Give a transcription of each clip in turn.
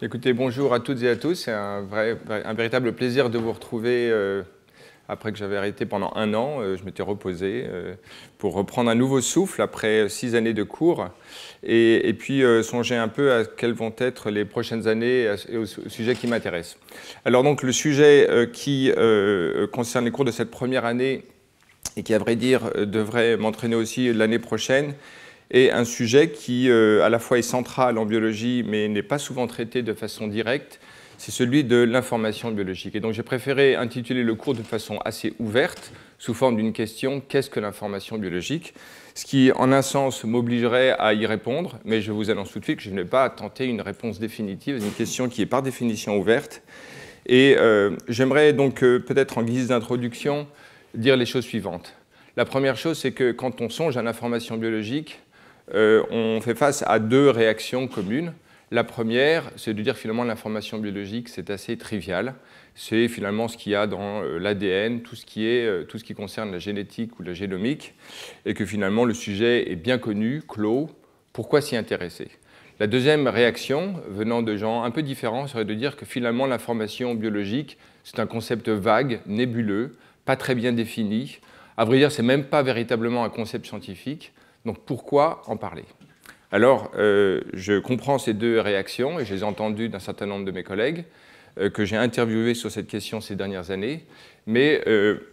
Écoutez, bonjour à toutes et à tous. C'est un véritable plaisir de vous retrouver après que j'avais arrêté pendant un an. Je m'étais reposé pour reprendre un nouveau souffle après 6 années de cours et puis songer un peu à quelles vont être les prochaines années et au sujet qui m'intéresse. Alors donc le sujet qui concerne les cours de cette première année et qui, à vrai dire, devrait m'entraîner aussi l'année prochaine, et un sujet qui, à la fois est central en biologie, mais n'est pas souvent traité de façon directe, c'est celui de l'information biologique. Et donc j'ai préféré intituler le cours de façon assez ouverte, sous forme d'une question « Qu'est-ce que l'information biologique ?» Ce qui, en un sens, m'obligerait à y répondre, mais je vous annonce tout de suite que je ne vais pas tenter une réponse définitive à une question qui est par définition ouverte. Et j'aimerais donc peut-être en guise d'introduction dire les choses suivantes. La première chose, c'est que quand on songe à l'information biologique, on fait face à deux réactions communes. La première, c'est de dire finalement l'information biologique, c'est assez trivial. C'est finalement ce qu'il y a dans l'ADN, tout ce qui concerne la génétique ou la génomique, et que finalement le sujet est bien connu, clos. Pourquoi s'y intéresser? La deuxième réaction, venant de gens un peu différents, serait de dire que finalement l'information biologique, c'est un concept vague, nébuleux, pas très bien défini. À vrai dire, ce n'est même pas véritablement un concept scientifique. Donc pourquoi en parler? Alors, je comprends ces deux réactions, et je les ai entendues d'un certain nombre de mes collègues que j'ai interviewés sur cette question ces dernières années, mais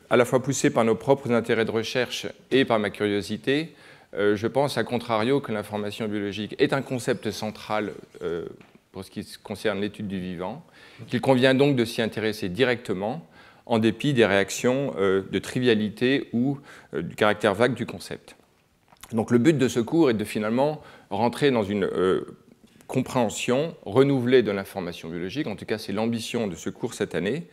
à la fois poussé par nos propres intérêts de recherche et par ma curiosité, je pense à contrario que l'information biologique est un concept central pour ce qui concerne l'étude du vivant, qu'il convient donc de s'y intéresser directement, en dépit des réactions de trivialité ou du caractère vague du concept. Donc le but de ce cours est de finalement rentrer dans une compréhension renouvelée de l'information biologique. En tout cas, c'est l'ambition de ce cours cette année.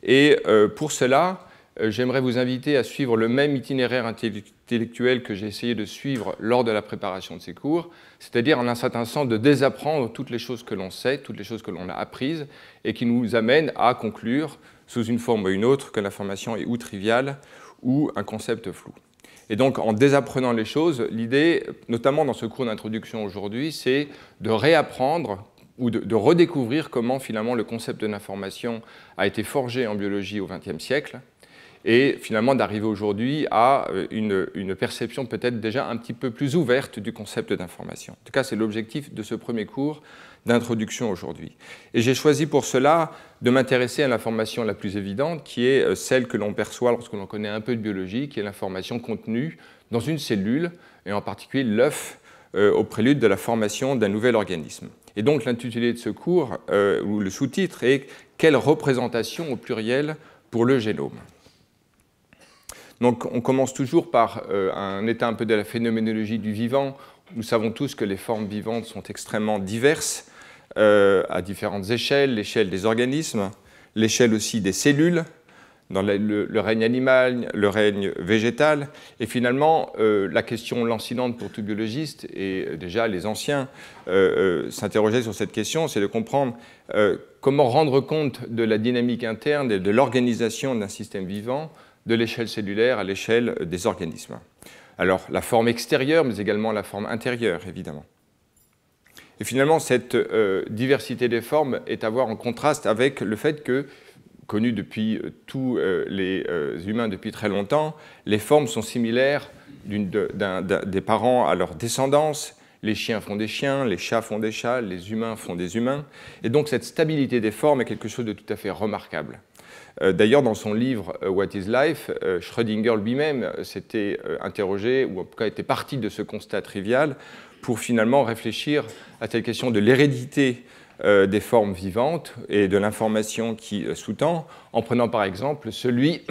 Et pour cela, j'aimerais vous inviter à suivre le même itinéraire intellectuel que j'ai essayé de suivre lors de la préparation de ces cours, c'est-à-dire en un certain sens de désapprendre toutes les choses que l'on sait, toutes les choses que l'on a apprises, et qui nous amènent à conclure, sous une forme ou une autre, que l'information est ou triviale ou un concept flou. Et donc, en désapprenant les choses, l'idée, notamment dans ce cours d'introduction aujourd'hui, c'est de réapprendre ou de redécouvrir comment finalement le concept de l'information a été forgé en biologie au XXe siècle, et finalement d'arriver aujourd'hui à une perception peut-être déjà un petit peu plus ouverte du concept d'information. En tout cas, c'est l'objectif de ce premier cours d'introduction aujourd'hui. Et j'ai choisi pour cela de m'intéresser à l'information la plus évidente, qui est celle que l'on perçoit lorsque l'on connaît un peu de biologie, qui est l'information contenue dans une cellule, et en particulier l'œuf au prélude de la formation d'un nouvel organisme. Et donc l'intitulé de ce cours, ou le sous-titre, est « Quelle représentation au pluriel pour le génome ?» Donc on commence toujours par un état un peu de la phénoménologie du vivant. Nous savons tous que les formes vivantes sont extrêmement diverses à différentes échelles, l'échelle des organismes, l'échelle aussi des cellules, dans le règne animal, le règne végétal. Et finalement, la question lancinante pour tout biologiste, et déjà les anciens s'interrogeaient sur cette question, c'est de comprendre comment rendre compte de la dynamique interne et de l'organisation d'un système vivant de l'échelle cellulaire à l'échelle des organismes. Alors, la forme extérieure, mais également la forme intérieure, évidemment. Et finalement, cette diversité des formes est à voir en contraste avec le fait que, connu depuis tous les humains depuis très longtemps, les formes sont similaires des parents à leur descendance. Les chiens font des chiens, les chats font des chats, les humains font des humains. Et donc, cette stabilité des formes est quelque chose de tout à fait remarquable. D'ailleurs, dans son livre « What is Life ?», Schrödinger lui-même s'était interrogé, ou en tout cas était parti de ce constat trivial, pour finalement réfléchir à cette question de l'hérédité des formes vivantes et de l'information qui sous-tend, en prenant par exemple celui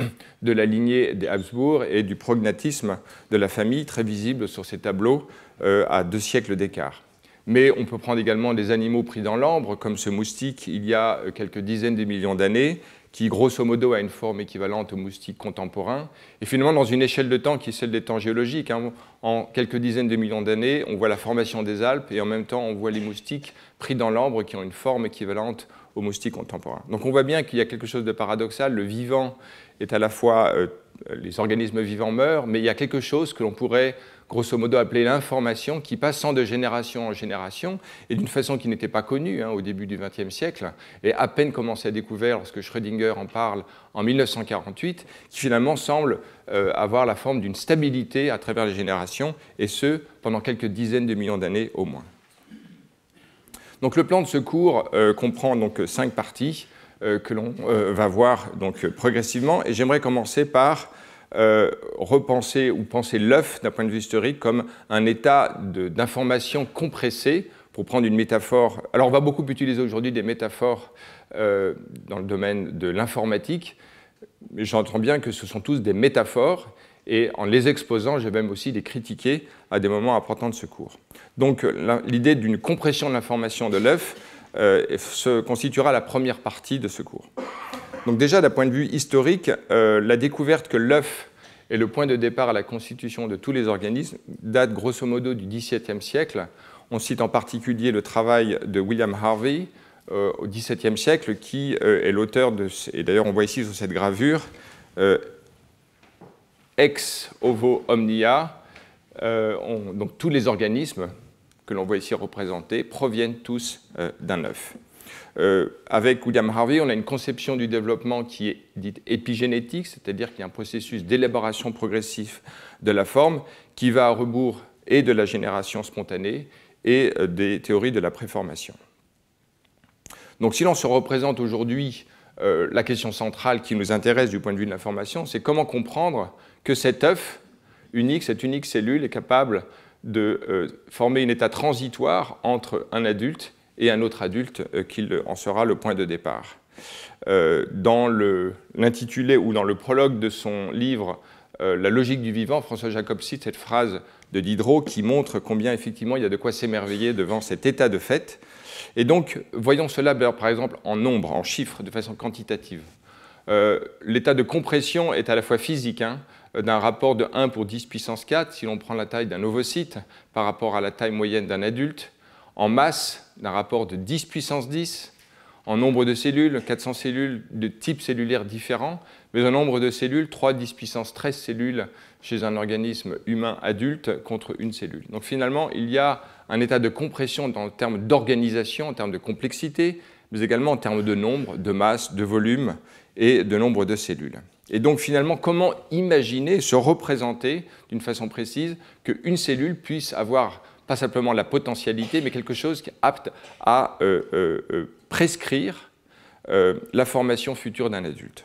de la lignée des Habsbourg et du prognatisme de la famille, très visible sur ces tableaux à 2 siècles d'écart. Mais on peut prendre également des animaux pris dans l'ambre, comme ce moustique il y a quelques dizaines de millions d'années, qui grosso modo a une forme équivalente au moustique contemporain. Et finalement, dans une échelle de temps qui est celle des temps géologiques, en quelques dizaines de millions d'années, on voit la formation des Alpes et en même temps, on voit les moustiques pris dans l'ambre qui ont une forme équivalente au moustique contemporain. Donc on voit bien qu'il y a quelque chose de paradoxal. Le vivant est à la fois les organismes vivants meurent, mais il y a quelque chose que l'on pourrait grosso modo appeler l'information, qui passant de génération en génération, et d'une façon qui n'était pas connue au début du XXe siècle, et à peine commencé à découvrir lorsque Schrödinger en parle en 1948, qui finalement semble avoir la forme d'une stabilité à travers les générations, et ce, pendant quelques dizaines de millions d'années au moins. Donc le plan de ce cours comprend donc 5 parties que l'on va voir donc, progressivement, et j'aimerais commencer par repenser ou penser l'œuf d'un point de vue historique comme un état d'information compressée, pour prendre une métaphore. Alors on va beaucoup utiliser aujourd'hui des métaphores dans le domaine de l'informatique, mais j'entends bien que ce sont tous des métaphores, et en les exposant, je vais même aussi les critiquer à des moments importants de ce cours. Donc l'idée d'une compression de l'information de l'œuf se constituera la première partie de ce cours. Donc déjà, d'un point de vue historique, la découverte que l'œuf est le point de départ à la constitution de tous les organismes date grosso modo du XVIIe siècle. On cite en particulier le travail de William Harvey au XVIIe siècle, qui est l'auteur de, et d'ailleurs on voit ici sur cette gravure, Ex ovo omnia, donc tous les organismes que l'on voit ici représentés proviennent tous d'un œuf. Avec William Harvey, on a une conception du développement qui est dite épigénétique, c'est-à-dire qu'il y a un processus d'élaboration progressive de la forme qui va à rebours et de la génération spontanée et des théories de la préformation. Donc si l'on se représente aujourd'hui la question centrale qui nous intéresse du point de vue de l'information, c'est comment comprendre que cet œuf unique, cette unique cellule est capable de former un état transitoire entre un adulte et un autre adulte qui en sera le point de départ. Dans l'intitulé ou dans le prologue de son livre La logique du vivant, François Jacob cite cette phrase de Diderot qui montre combien effectivement il y a de quoi s'émerveiller devant cet état de fait. Et donc, voyons cela par exemple en nombres, en chiffres, de façon quantitative. L'état de compression est à la fois physique, d'un rapport de 1 pour 10 puissance 4, si l'on prend la taille d'un ovocyte par rapport à la taille moyenne d'un adulte, en masse d'un rapport de 10 puissance 10, en nombre de cellules, 400 cellules de types cellulaires différents, mais en nombre de cellules, 3 10 puissance 13 cellules chez un organisme humain adulte contre une cellule. Donc finalement, il y a un état de compression en termes d'organisation, en termes de complexité, mais également en termes de nombre, de masse, de volume et de nombre de cellules. Et donc finalement, comment imaginer, se représenter d'une façon précise qu'une cellule puisse avoir pas simplement la potentialité, mais quelque chose qui est apte à prescrire la formation future d'un adulte.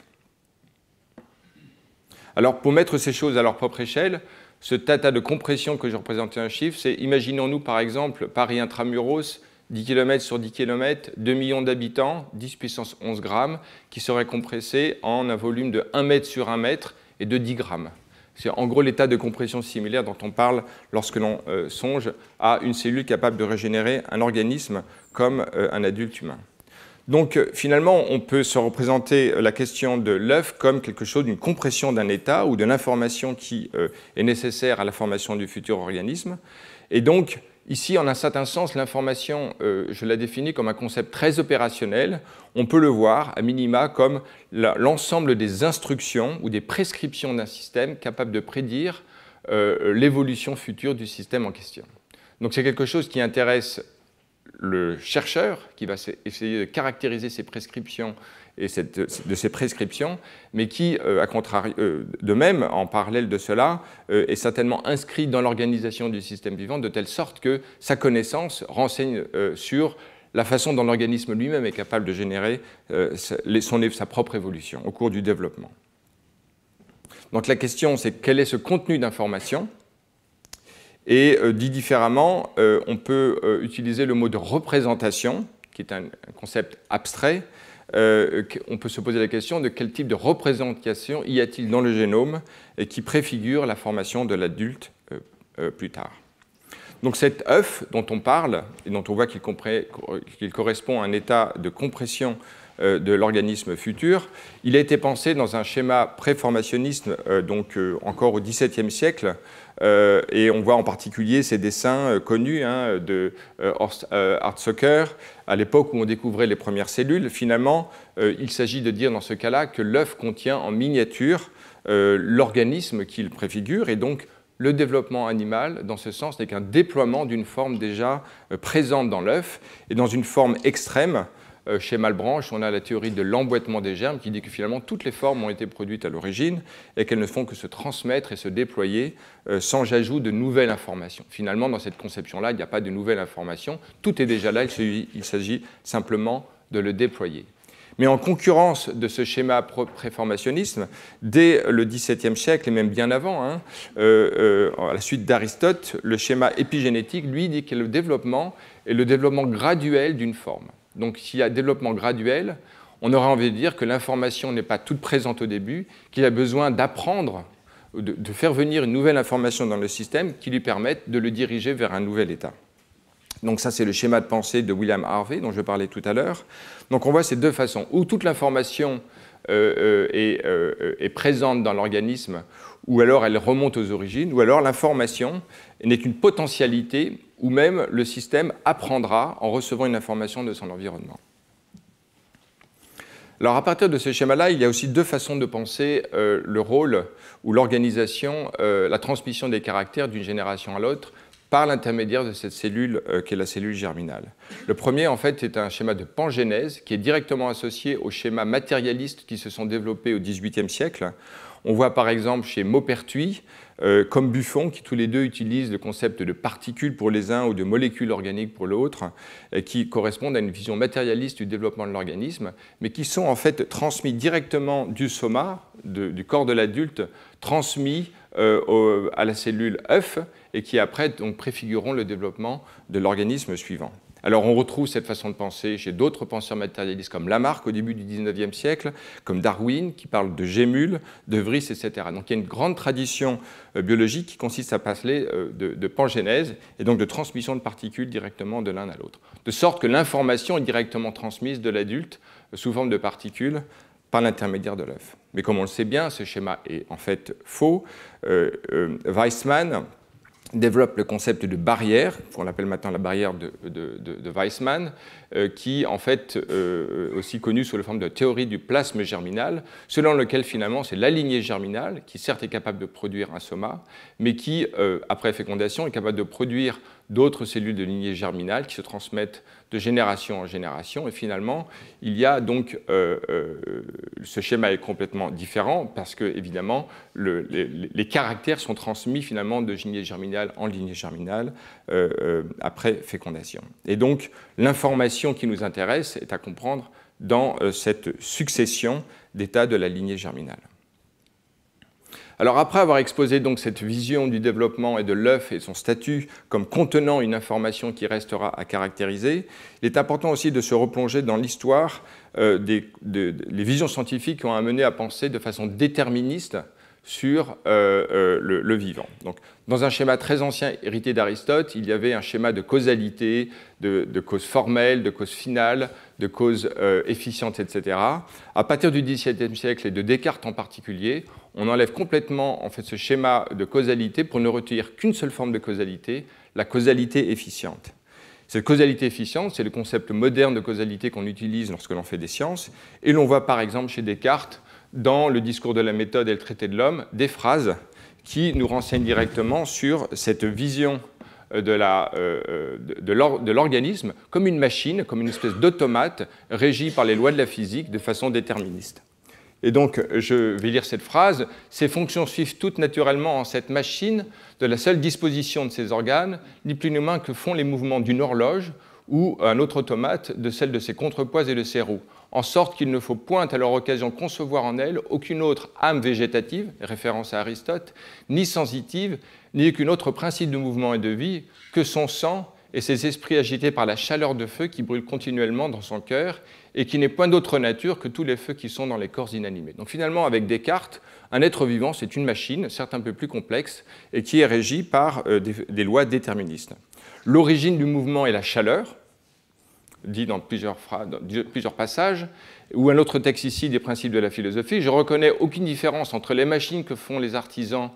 Alors, pour mettre ces choses à leur propre échelle, ce tata de compression que je représentais un chiffre, c'est, imaginons-nous par exemple Paris intramuros, 10 km sur 10 km, 2 millions d'habitants, 10 puissance 11 grammes, qui seraient compressés en un volume de 1 mètre sur 1 mètre et de 10 grammes. C'est en gros l'état de compression similaire dont on parle lorsque l'on songe à une cellule capable de régénérer un organisme comme un adulte humain. Donc finalement, on peut se représenter la question de l'œuf comme quelque chose d'une compression d'un état ou de l'information qui est nécessaire à la formation du futur organisme. Et donc, ici, en un certain sens, l'information, je la définis comme un concept très opérationnel. On peut le voir, à minima, comme l'ensemble des instructions ou des prescriptions d'un système capable de prédire l'évolution future du système en question. Donc c'est quelque chose qui intéresse le chercheur, qui va essayer de caractériser ces prescriptions et de ces prescriptions, mais qui, de même, en parallèle de cela, est certainement inscrit dans l'organisation du système vivant, de telle sorte que sa connaissance renseigne sur la façon dont l'organisme lui-même est capable de générer sa propre évolution au cours du développement. Donc la question, c'est quel est ce contenu d'information ? Et dit différemment, on peut utiliser le mot de représentation, qui est un concept abstrait. On peut se poser la question de quel type de représentation y a-t-il dans le génome et qui préfigure la formation de l'adulte plus tard. Donc cet œuf dont on parle et dont on voit qu'il correspond à un état de compression de l'organisme futur, il a été pensé dans un schéma préformationniste, donc encore au XVIIe siècle, et on voit en particulier ces dessins connus de Hartsocker, à l'époque où on découvrait les premières cellules. Finalement, il s'agit de dire dans ce cas-là que l'œuf contient en miniature l'organisme qu'il préfigure, et donc le développement animal, dans ce sens, n'est qu'un déploiement d'une forme déjà présente dans l'œuf, et dans une forme extrême. Chez Malebranche, on a la théorie de l'emboîtement des germes qui dit que finalement toutes les formes ont été produites à l'origine et qu'elles ne font que se transmettre et se déployer sans ajout de nouvelles informations. Finalement, dans cette conception-là, il n'y a pas de nouvelles informations, tout est déjà là, il s'agit simplement de le déployer. Mais en concurrence de ce schéma préformationnisme, dès le XVIIe siècle, et même bien avant, à la suite d'Aristote, le schéma épigénétique, lui, dit que le développement est le développement graduel d'une forme. Donc s'il y a développement graduel, on aurait envie de dire que l'information n'est pas toute présente au début, qu'il a besoin d'apprendre, de faire venir une nouvelle information dans le système qui lui permette de le diriger vers un nouvel état. Donc ça, c'est le schéma de pensée de William Harvey, dont je parlais tout à l'heure. Donc on voit ces deux façons, où toute l'information est présente dans l'organisme, ou alors elle remonte aux origines, ou alors l'information n'est qu'une potentialité, où même le système apprendra en recevant une information de son environnement. Alors à partir de ce schéma-là, il y a aussi deux façons de penser le rôle ou l'organisation, la transmission des caractères d'une génération à l'autre, par l'intermédiaire de cette cellule qui est la cellule germinale. Le premier, en fait, est un schéma de pangénèse qui est directement associé aux schémas matérialistes qui se sont développés au XVIIIe siècle. On voit par exemple chez Maupertuis, comme Buffon, qui tous les deux utilisent le concept de particules pour les uns ou de molécules organiques pour l'autre, qui correspondent à une vision matérialiste du développement de l'organisme, mais qui sont en fait transmis directement du soma, du corps de l'adulte, transmis à la cellule œuf, et qui après donc, préfigureront le développement de l'organisme suivant. Alors on retrouve cette façon de penser chez d'autres penseurs matérialistes comme Lamarck au début du XIXe siècle, comme Darwin qui parle de gémules, de Vries, etc. Donc il y a une grande tradition biologique qui consiste à parler de pangénèse et donc de transmission de particules directement de l'un à l'autre. De sorte que l'information est directement transmise de l'adulte sous forme de particules par l'intermédiaire de l'œuf. Mais comme on le sait bien, ce schéma est en fait faux. Weissmann développe le concept de barrière, qu'on appelle maintenant la barrière de Weissmann, qui en fait aussi connue sous la forme de théorie du plasme germinal, selon lequel finalement c'est la lignée germinale qui certes est capable de produire un soma, mais qui, après fécondation, est capable de produire d'autres cellules de lignée germinale qui se transmettent de génération en génération. Et finalement, il y a donc ce schéma est complètement différent parce que évidemment les caractères sont transmis finalement de lignée germinale en lignée germinale après fécondation. Et donc l'information qui nous intéresse est à comprendre dans cette succession d'états de la lignée germinale. Alors après avoir exposé donc cette vision du développement et de l'œuf et son statut comme contenant une information qui restera à caractériser, il est important aussi de se replonger dans l'histoire les visions scientifiques qui ont amené à penser de façon déterministe sur le vivant. Donc, dans un schéma très ancien hérité d'Aristote, il y avait un schéma de causalité, de cause formelle, de cause finale, de cause efficiente, etc. À partir du XVIIe siècle et de Descartes en particulier, on enlève complètement en fait, ce schéma de causalité pour ne retenir qu'une seule forme de causalité, la causalité efficiente. Cette causalité efficiente, c'est le concept moderne de causalité qu'on utilise lorsque l'on fait des sciences, et l'on voit par exemple chez Descartes, dans le discours de la méthode et le traité de l'homme, des phrases qui nous renseignent directement sur cette vision de l'organisme comme une machine, comme une espèce d'automate régie par les lois de la physique de façon déterministe. Et donc, je vais lire cette phrase. « Ces fonctions suivent toutes naturellement en cette machine de la seule disposition de ses organes, ni plus ni moins que font les mouvements d'une horloge ou un autre automate de celle de ses contrepoids et de ses roues, en sorte qu'il ne faut point à leur occasion concevoir en elles aucune autre âme végétative, référence à Aristote, ni sensitive, ni aucun autre principe de mouvement et de vie que son sang et ses esprits agités par la chaleur de feu qui brûle continuellement dans son cœur et qui n'est point d'autre nature que tous les feux qui sont dans les corps inanimés. » Donc finalement, avec Descartes, un être vivant, c'est une machine, certes un peu plus complexe, et qui est régie par des lois déterministes. L'origine du mouvement est la chaleur, dit dans plusieurs passages, ou un autre texte ici des principes de la philosophie. Je ne reconnais aucune différence entre les machines que font les artisans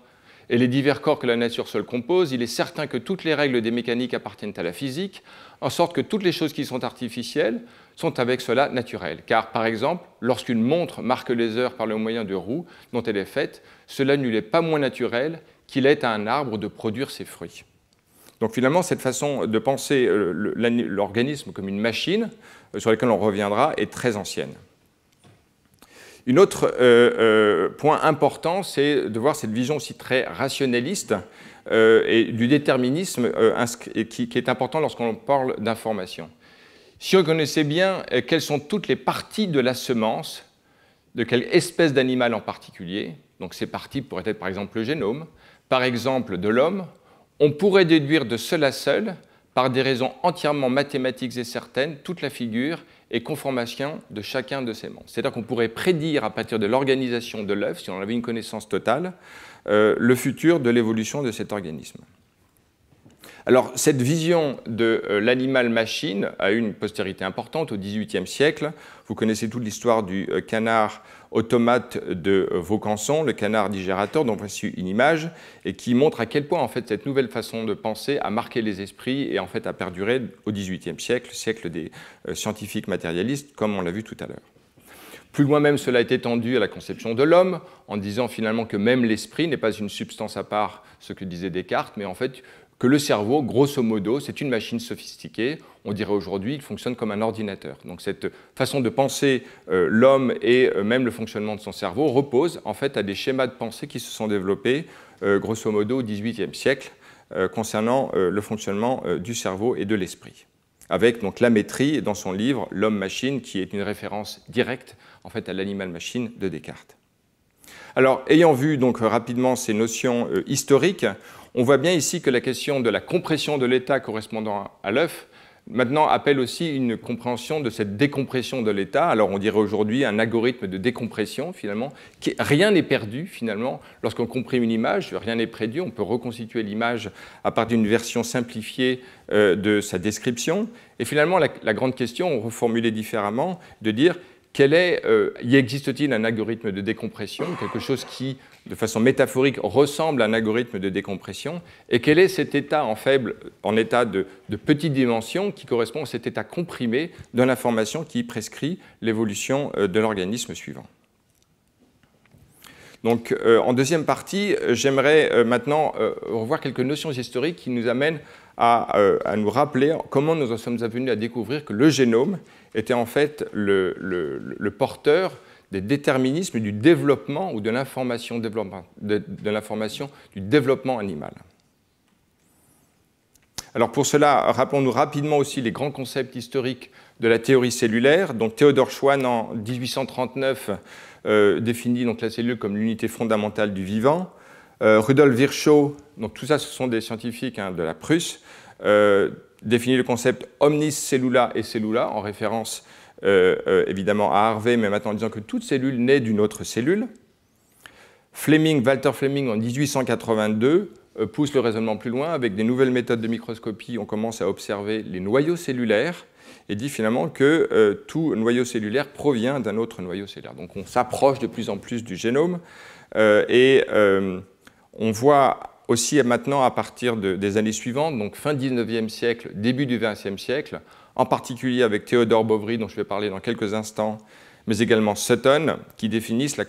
et les divers corps que la nature seule compose, il est certain que toutes les règles des mécaniques appartiennent à la physique, en sorte que toutes les choses qui sont artificielles sont avec cela naturelles. Car, par exemple, lorsqu'une montre marque les heures par le moyen de roues dont elle est faite, cela ne lui est pas moins naturel qu'il est à un arbre de produire ses fruits. Donc finalement, cette façon de penser l'organisme comme une machine, sur laquelle on reviendra, est très ancienne. Un autre point important, c'est de voir cette vision aussi très rationaliste et du déterminisme qui est important lorsqu'on parle d'information. Si on connaissait bien quelles sont toutes les parties de la semence, de quelle espèce d'animal en particulier, donc ces parties pourraient être par exemple le génome, par exemple de l'homme, on pourrait déduire de seul à seul, par des raisons entièrement mathématiques et certaines, toute la figure et conformation de chacun de ces membres. C'est-à-dire qu'on pourrait prédire à partir de l'organisation de l'œuf, si on avait une connaissance totale, le futur de l'évolution de cet organisme. Alors, cette vision de l'animal-machine a eu une postérité importante au XVIIIe siècle. Vous connaissez toute l'histoire du canard automate de Vaucanson, le canard digérateur, dont voici une image, et qui montre à quel point en fait, cette nouvelle façon de penser a marqué les esprits et en fait, a perduré au XVIIIe siècle, siècle des scientifiques matérialistes, comme on l'a vu tout à l'heure. Plus loin même, cela est étendu à la conception de l'homme, en disant finalement que même l'esprit n'est pas une substance à part, ce que disait Descartes, mais en fait que le cerveau, grosso modo, c'est une machine sophistiquée. On dirait aujourd'hui qu'il fonctionne comme un ordinateur. Donc cette façon de penser l'homme et même le fonctionnement de son cerveau repose en fait à des schémas de pensée qui se sont développés grosso modo au XVIIIe siècle concernant le fonctionnement du cerveau et de l'esprit. Avec donc Lamétrie dans son livre L'homme-machine, qui est une référence directe en fait à l'animal-machine de Descartes. Alors, ayant vu donc rapidement ces notions historiques, on voit bien ici que la question de la compression de l'état correspondant à l'œuf maintenant appelle aussi une compréhension de cette décompression de l'état. Alors on dirait aujourd'hui un algorithme de décompression finalement, rien n'est perdu finalement. Lorsqu'on comprime une image, rien n'est perdu, on peut reconstituer l'image à partir d'une version simplifiée de sa description. Et finalement la grande question, reformulée différemment, de dire y existe-t-il un algorithme de décompression, quelque chose qui, de façon métaphorique, ressemble à un algorithme de décompression, et quel est cet état en état de petite dimension qui correspond à cet état comprimé de l'information qui prescrit l'évolution de l'organisme suivant. Donc, en deuxième partie, j'aimerais maintenant revoir quelques notions historiques qui nous amènent à nous rappeler comment nous en sommes venus à découvrir que le génome était en fait le porteur des déterminismes du développement ou de l'information du développement animal. Alors pour cela, rappelons-nous rapidement aussi les grands concepts historiques de la théorie cellulaire. Donc Théodore Schwann en 1839 définit donc la cellule comme l'unité fondamentale du vivant. Rudolf Virchow, donc tout ça ce sont des scientifiques de la Prusse, définit le concept omnis cellula et cellula en référence évidemment à Harvey, mais maintenant en disant que toute cellule naît d'une autre cellule. Walter Fleming en 1882 pousse le raisonnement plus loin. Avec des nouvelles méthodes de microscopie, on commence à observer les noyaux cellulaires et dit finalement que tout noyau cellulaire provient d'un autre noyau cellulaire. Donc on s'approche de plus en plus du génome et on voit aussi maintenant à partir des années suivantes, donc fin 19e siècle, début du 20e siècle, en particulier avec Théodore Boveri, dont je vais parler dans quelques instants, mais également Sutton, qui définissent la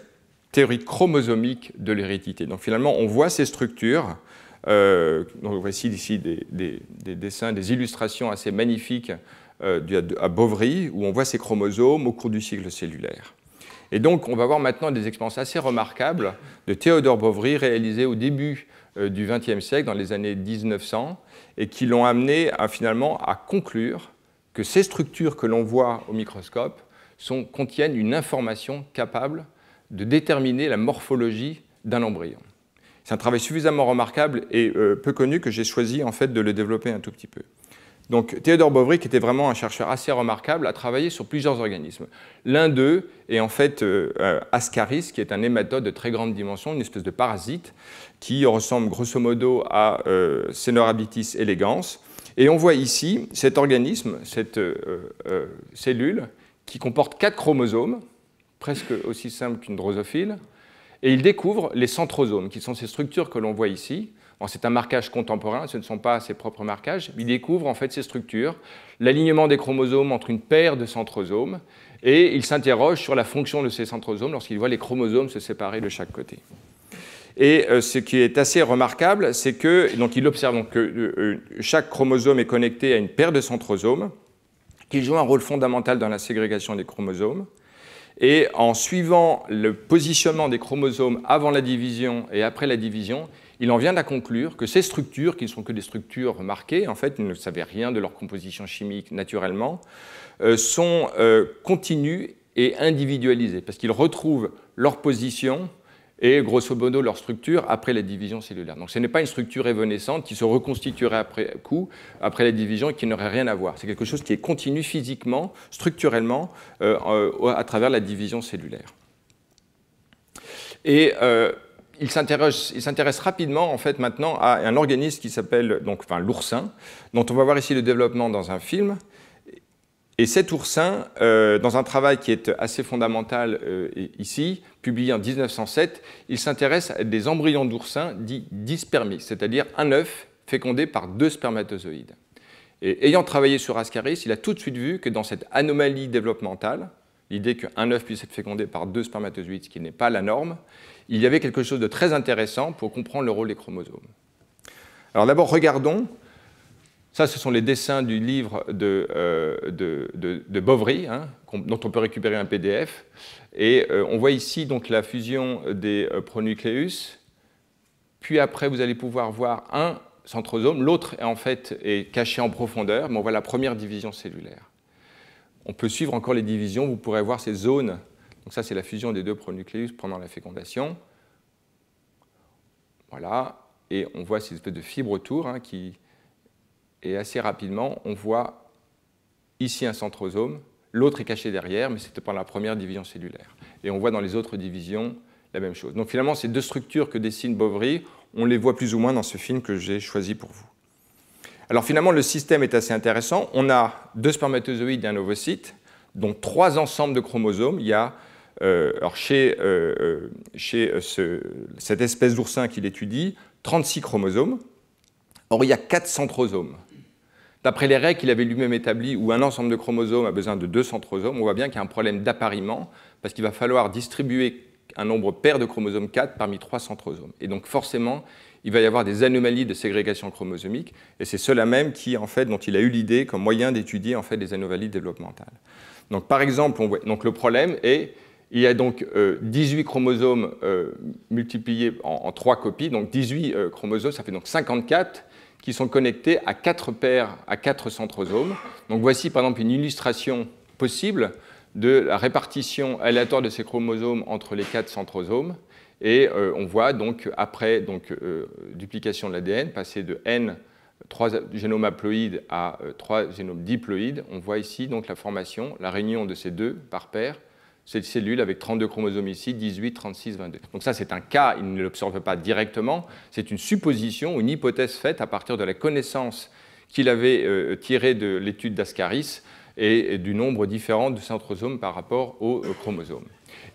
théorie chromosomique de l'hérédité. Donc finalement, on voit ces structures. Donc voici ici des dessins, des illustrations assez magnifiques à Boveri, où on voit ces chromosomes au cours du cycle cellulaire. Et donc, on va voir maintenant des expériences assez remarquables de Théodore Boveri réalisées au début du XXe siècle, dans les années 1900, et qui l'ont amené finalement à conclure que ces structures que l'on voit au microscope contiennent une information capable de déterminer la morphologie d'un embryon. C'est un travail suffisamment remarquable et peu connu que j'ai choisi en fait de le développer un tout petit peu. Donc Théodore Boveri, qui était vraiment un chercheur assez remarquable, a travaillé sur plusieurs organismes. L'un d'eux est en fait Ascaris, qui est un nématode de très grande dimension, une espèce de parasite, qui ressemble grosso modo à Caenorhabditis elegans. Et on voit ici cet organisme, cette cellule, qui comporte 4 chromosomes, presque aussi simple qu'une drosophile, et il découvre les centrosomes, qui sont ces structures que l'on voit ici. Bon, c'est un marquage contemporain, ce ne sont pas ses propres marquages. Il découvre en fait ces structures, l'alignement des chromosomes entre une paire de centrosomes, et il s'interroge sur la fonction de ces centrosomes lorsqu'il voit les chromosomes se séparer de chaque côté. Et ce qui est assez remarquable, c'est qu'il observe donc, que chaque chromosome est connecté à une paire de centrosomes qui jouent un rôle fondamental dans la ségrégation des chromosomes. Et en suivant le positionnement des chromosomes avant la division et après la division, il en vient à conclure que ces structures, qui ne sont que des structures marquées, en fait, il ne savait rien de leur composition chimique naturellement, sont continues et individualisées, parce qu'ils retrouvent leur position et grosso modo leur structure après la division cellulaire. Donc ce n'est pas une structure évanescente qui se reconstituerait après coup, après la division, et qui n'aurait rien à voir. C'est quelque chose qui est continu physiquement, structurellement, à travers la division cellulaire. Et il s'intéresse rapidement, en fait, maintenant à un organisme qui s'appelle l'oursin, dont on va voir ici le développement dans un film. Et cet oursin, dans un travail qui est assez fondamental ici, publié en 1907, il s'intéresse à des embryons d'oursins dits dispermiques, c'est-à-dire un œuf fécondé par 2 spermatozoïdes. Et ayant travaillé sur Ascaris, il a tout de suite vu que dans cette anomalie développementale, l'idée qu'un œuf puisse être fécondé par 2 spermatozoïdes, ce qui n'est pas la norme, il y avait quelque chose de très intéressant pour comprendre le rôle des chromosomes. Alors d'abord, regardons. Ça, ce sont les dessins du livre de Boveri, hein, dont on peut récupérer un PDF. Et on voit ici donc, la fusion des pronucléus. Puis après, vous allez pouvoir voir un centrosome. L'autre, en fait, est caché en profondeur, mais on voit la première division cellulaire. On peut suivre encore les divisions. Vous pourrez voir ces zones. Donc ça, c'est la fusion des 2 pronucléus pendant la fécondation. Voilà. Et on voit ces espèces de fibres autour hein, qui... Et assez rapidement, on voit ici un centrosome, l'autre est caché derrière, mais c'était pendant la première division cellulaire. Et on voit dans les autres divisions la même chose. Donc finalement, ces 2 structures que dessine Boveri, on les voit plus ou moins dans ce film que j'ai choisi pour vous. Alors finalement, le système est assez intéressant. On a 2 spermatozoïdes et un ovocyte, donc 3 ensembles de chromosomes. Il y a, alors chez cette espèce d'oursin qu'il étudie, 36 chromosomes. Or, il y a 4 centrosomes. D'après les règles qu'il avait lui-même établies, où un ensemble de chromosomes a besoin de 2 centrosomes, on voit bien qu'il y a un problème d'appariement, parce qu'il va falloir distribuer un nombre pair de chromosomes 4 parmi 3 centrosomes. Et donc forcément, il va y avoir des anomalies de ségrégation chromosomique, et c'est cela même dont il a eu l'idée comme moyen d'étudier en fait, des anomalies développementales. Donc par exemple, donc, le problème est il y a donc 18 chromosomes multipliés en 3 copies, donc 18 chromosomes, ça fait donc 54, qui sont connectés à 4 paires, à 4 centrosomes. Donc voici par exemple une illustration possible de la répartition aléatoire de ces chromosomes entre les 4 centrosomes. Et on voit donc après duplication de l'ADN, passer de N, 3 génomes haploïdes à 3 génomes diploïdes, on voit ici donc la formation, la réunion de ces 2 par paire, cette cellule avec 32 chromosomes ici, 18, 36, 22. Donc ça, c'est un cas, il ne l'observe pas directement, c'est une supposition, une hypothèse faite à partir de la connaissance qu'il avait tirée de l'étude d'Ascaris et du nombre différent de centrosomes par rapport aux chromosomes.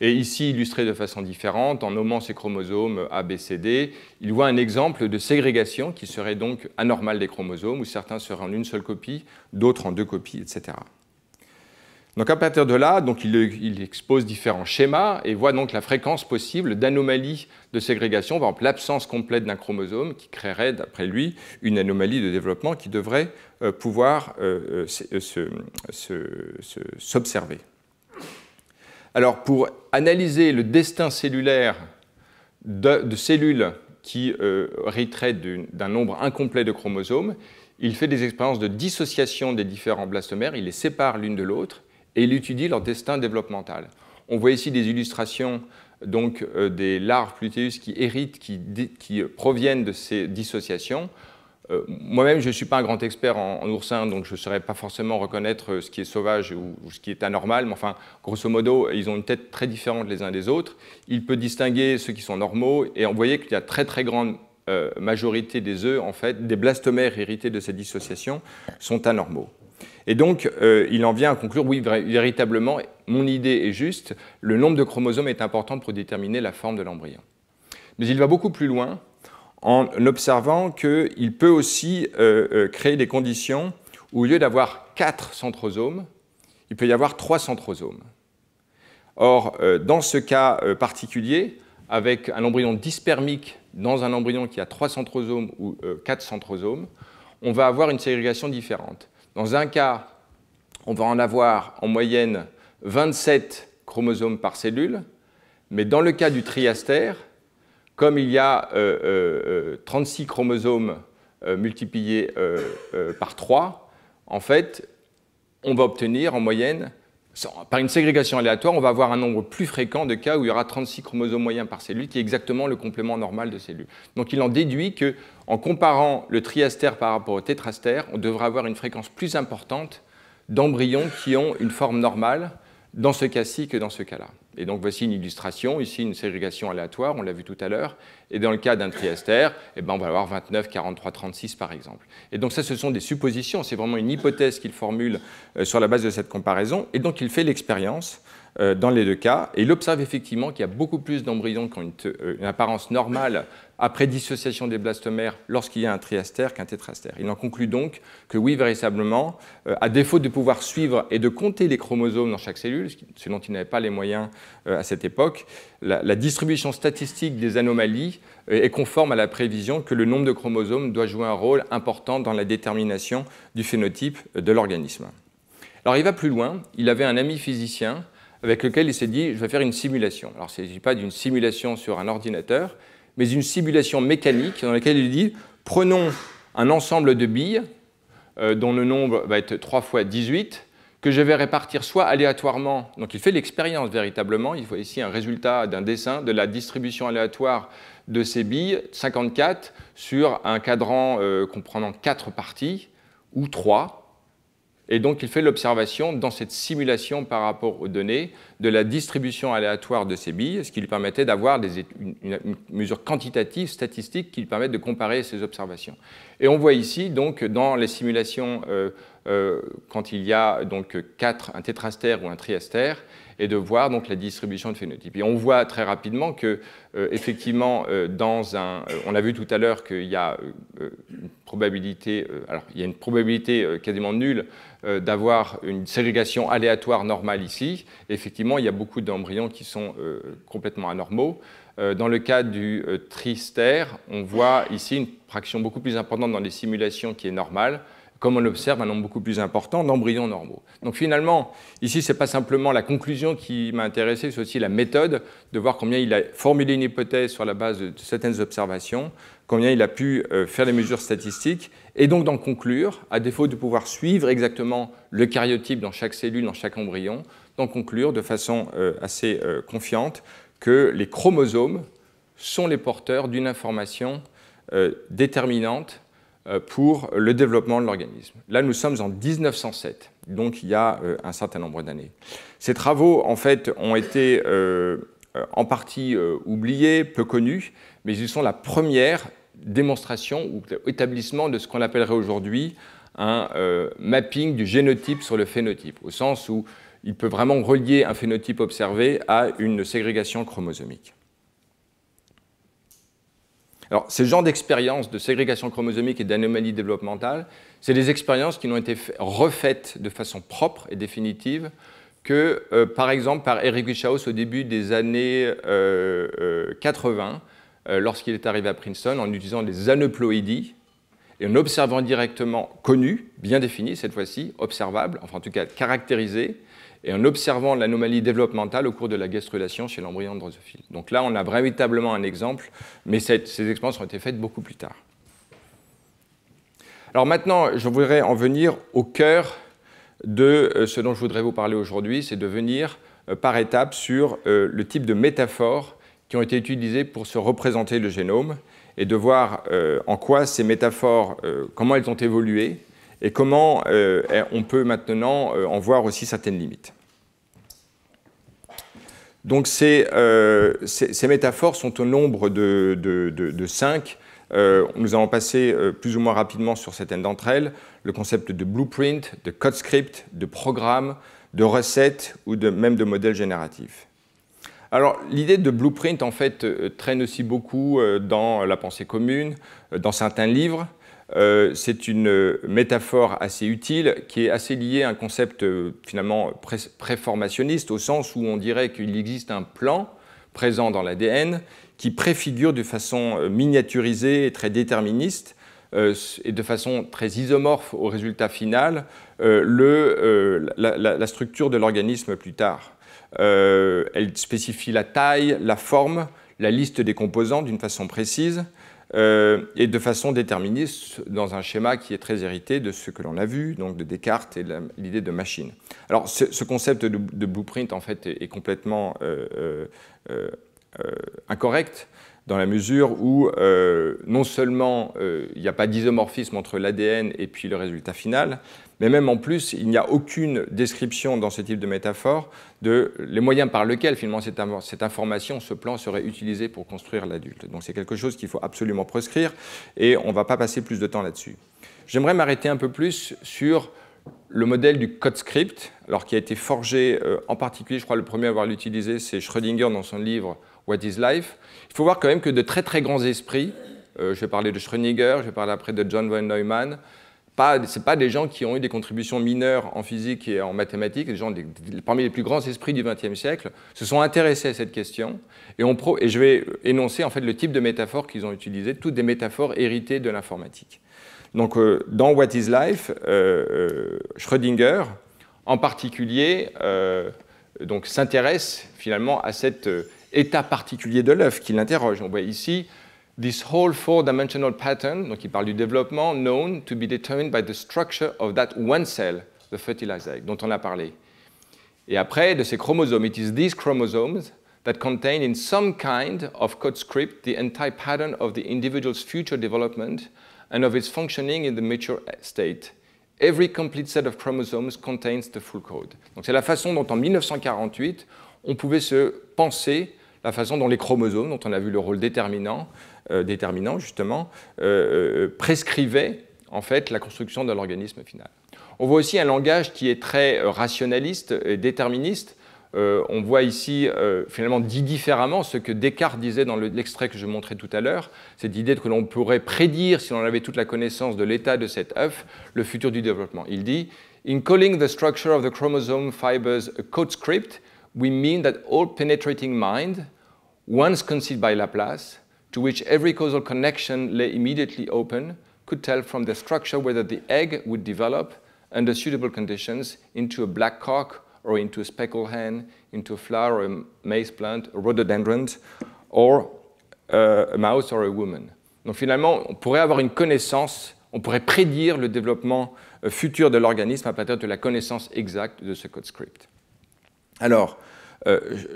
Et ici, illustré de façon différente, en nommant ces chromosomes A, B, C, D, il voit un exemple de ségrégation qui serait donc anormale des chromosomes, où certains seraient en une seule copie, d'autres en 2 copies, etc. Donc à partir de là, donc il expose différents schémas et voit donc la fréquence possible d'anomalies de ségrégation, par exemple l'absence complète d'un chromosome qui créerait, d'après lui, une anomalie de développement qui devrait pouvoir s'observer. Alors pour analyser le destin cellulaire de cellules qui hériteraient d'un nombre incomplet de chromosomes, il fait des expériences de dissociation des différents blastomères, il les sépare l'une de l'autre, et il étudie leur destin développemental. On voit ici des illustrations donc, des larves Pluteus qui héritent, qui proviennent de ces dissociations. Moi-même, je ne suis pas un grand expert en oursins, donc je ne saurais pas forcément reconnaître ce qui est sauvage ou ce qui est anormal, mais enfin, grosso modo, ils ont une tête très différente les uns des autres. Il peut distinguer ceux qui sont normaux, et on voyait qu'il y a très très grande majorité des œufs, en fait, des blastomères hérités de cette dissociation, sont anormaux. Et donc, il en vient à conclure, oui, véritablement, mon idée est juste, le nombre de chromosomes est important pour déterminer la forme de l'embryon. Mais il va beaucoup plus loin en observant qu'il peut aussi créer des conditions où, au lieu d'avoir 4 centrosomes, il peut y avoir 3 centrosomes. Or, dans ce cas particulier, avec un embryon dyspermique dans un embryon qui a 3 centrosomes ou 4 centrosomes, on va avoir une ségrégation différente. Dans un cas, on va en avoir en moyenne 27 chromosomes par cellule, mais dans le cas du triastère, comme il y a 36 chromosomes multipliés par 3, en fait, on va obtenir en moyenne, par une ségrégation aléatoire, on va avoir un nombre plus fréquent de cas où il y aura 36 chromosomes moyens par cellule, qui est exactement le complément normal de cellules. Donc il en déduit qu'en comparant le triastère par rapport au tétrastère, on devrait avoir une fréquence plus importante d'embryons qui ont une forme normale dans ce cas-ci que dans ce cas-là. Et donc voici une illustration, ici une ségrégation aléatoire, on l'a vu tout à l'heure, et dans le cas d'un triastère, on va avoir 29, 43, 36 par exemple. Et donc ça, ce sont des suppositions, c'est vraiment une hypothèse qu'il formule sur la base de cette comparaison, et donc il fait l'expérience dans les deux cas, et il observe effectivement qu'il y a beaucoup plus d'embryons qui ont une apparence normale après dissociation des blastomères lorsqu'il y a un triastère qu'un tétrastère. Il en conclut donc que oui, véritablement, à défaut de pouvoir suivre et de compter les chromosomes dans chaque cellule, ce dont il n'avait pas les moyens à cette époque, la distribution statistique des anomalies est conforme à la prévision que le nombre de chromosomes doit jouer un rôle important dans la détermination du phénotype de l'organisme. Alors il va plus loin, il avait un ami physicien avec lequel il s'est dit, je vais faire une simulation. Alors il ne s'agit pas d'une simulation sur un ordinateur, mais une simulation mécanique dans laquelle il dit, prenons un ensemble de billes dont le nombre va être 3 fois 18, que je vais répartir soit aléatoirement, donc il fait l'expérience véritablement, il faut ici un résultat d'un dessin de la distribution aléatoire de ces billes, 54, sur un cadran comprenant 4 parties, ou 3, et donc il fait l'observation dans cette simulation par rapport aux données de la distribution aléatoire de ces billes, ce qui lui permettait d'avoir une mesure quantitative, statistique, qui lui permettent de comparer ces observations. Et on voit ici, donc, dans les simulations, quand il y a donc, un tétrastère ou un triastère, et de voir donc, la distribution de phénotypes. Et on voit très rapidement que, effectivement, on a vu tout à l'heure qu'il y a une probabilité, il y a une probabilité quasiment nulle d'avoir une ségrégation aléatoire normale ici. Et effectivement, il y a beaucoup d'embryons qui sont complètement anormaux. Dans le cas du tristère, on voit ici une fraction beaucoup plus importante dans les simulations qui est normale, comme on observe un nombre beaucoup plus important d'embryons normaux. Donc finalement, ici, ce n'est pas simplement la conclusion qui m'a intéressé, c'est aussi la méthode de voir combien il a formulé une hypothèse sur la base de certaines observations, combien il a pu faire des mesures statistiques, et donc d'en conclure, à défaut de pouvoir suivre exactement le karyotype dans chaque cellule, dans chaque embryon, d'en conclure de façon assez confiante que les chromosomes sont les porteurs d'une information déterminante pour le développement de l'organisme. Là, nous sommes en 1907, donc il y a un certain nombre d'années. Ces travaux, en fait, ont été en partie oubliés, peu connus, mais ils sont la première démonstration ou établissement de ce qu'on appellerait aujourd'hui un mapping du génotype sur le phénotype, au sens où il peut vraiment relier un phénotype observé à une ségrégation chromosomique. Alors, ce genre d'expériences de ségrégation chromosomique et d'anomalie développementale, c'est des expériences qui ont été refaites de façon propre et définitive que, par exemple, par Eric Wieschaus au début des années 80, lorsqu'il est arrivé à Princeton, en utilisant des aneuploïdies et en observant directement connu, bien défini cette fois-ci, observable, enfin en tout cas caractérisé, et en observant l'anomalie développementale au cours de la gastrulation chez l'embryon drosophile. Donc là, on a véritablement un exemple, mais ces expériences ont été faites beaucoup plus tard. Alors maintenant, je voudrais en venir au cœur de ce dont je voudrais vous parler aujourd'hui, c'est de venir par étapes sur le type de métaphores qui ont été utilisées pour se représenter le génome et de voir en quoi ces métaphores, comment elles ont évolué, et comment on peut maintenant en voir aussi certaines limites. Donc ces métaphores sont au nombre de 5 Nous allons passer plus ou moins rapidement sur certaines d'entre elles, le concept de blueprint, de code script, de programme, de recette ou même de modèle génératif. Alors, l'idée de blueprint, en fait, traîne aussi beaucoup dans la pensée commune, dans certains livres. C'est une métaphore assez utile qui est assez liée à un concept finalement préformationniste, au sens où on dirait qu'il existe un plan présent dans l'ADN qui préfigure de façon miniaturisée et très déterministe et de façon très isomorphe au résultat final la structure de l'organisme plus tard. Elle spécifie la taille, la forme, la liste des composants d'une façon précise et de façon déterministe dans un schéma qui est très hérité de ce que l'on a vu, donc de Descartes et de l'idée de machine. Alors ce concept de blueprint en fait est complètement incorrect dans la mesure où non seulement il n'y a pas d'isomorphisme entre l'ADN et puis le résultat final, mais même en plus, il n'y a aucune description dans ce type de métaphore de les moyens par lesquels finalement cette information, ce plan serait utilisé pour construire l'adulte. Donc c'est quelque chose qu'il faut absolument proscrire et on ne va pas passer plus de temps là-dessus. J'aimerais m'arrêter un peu plus sur le modèle du code script, alors qui a été forgé en particulier, je crois le premier à avoir l'utilisé, c'est Schrödinger dans son livre What is Life. Il faut voir quand même que de très très grands esprits, je vais parler de Schrödinger, je vais parler après de John von Neumann, ce ne sont pas des gens qui ont eu des contributions mineures en physique et en mathématiques, des gens parmi les plus grands esprits du XXe siècle se sont intéressés à cette question et je vais énoncer en fait le type de métaphores qu'ils ont utilisées, toutes des métaphores héritées de l'informatique. Donc dans What is Life, Schrödinger en particulier s'intéresse finalement à cet état particulier de l'œuf qui l'interroge. On voit ici this whole four-dimensional pattern, donc il parle du développement, known to be determined by the structure of that one cell, the fertilized egg, dont on a parlé. Et après, de ces chromosomes, it is these chromosomes that contain in some kind of code script the entire pattern of the individual's future development and of its functioning in the mature state. Every complete set of chromosomes contains the full code. Donc c'est la façon dont en 1948, on pouvait se penser la façon dont les chromosomes, dont on a vu le rôle déterminant justement, prescrivaient en fait la construction de l'organisme final. On voit aussi un langage qui est très rationaliste et déterministe. On voit ici finalement dit différemment ce que Descartes disait dans l'extrait que je montrais tout à l'heure, cette idée que l'on pourrait prédire, si l'on avait toute la connaissance de l'état de cet œuf, le futur du développement. Il dit « In calling the structure of the chromosome fibers a code script, we mean that all penetrating mind, once conceived by Laplace, to which every causal connection lay immediately open, could tell from the structure whether the egg would develop under suitable conditions into a black cock or into a speckled hen, into a flower or a maize plant, a rhododendron, or a mouse or a woman. » Donc finalement, on pourrait avoir une connaissance, on pourrait prédire le développement futur de l'organisme à partir de la connaissance exacte de ce code script. Alors,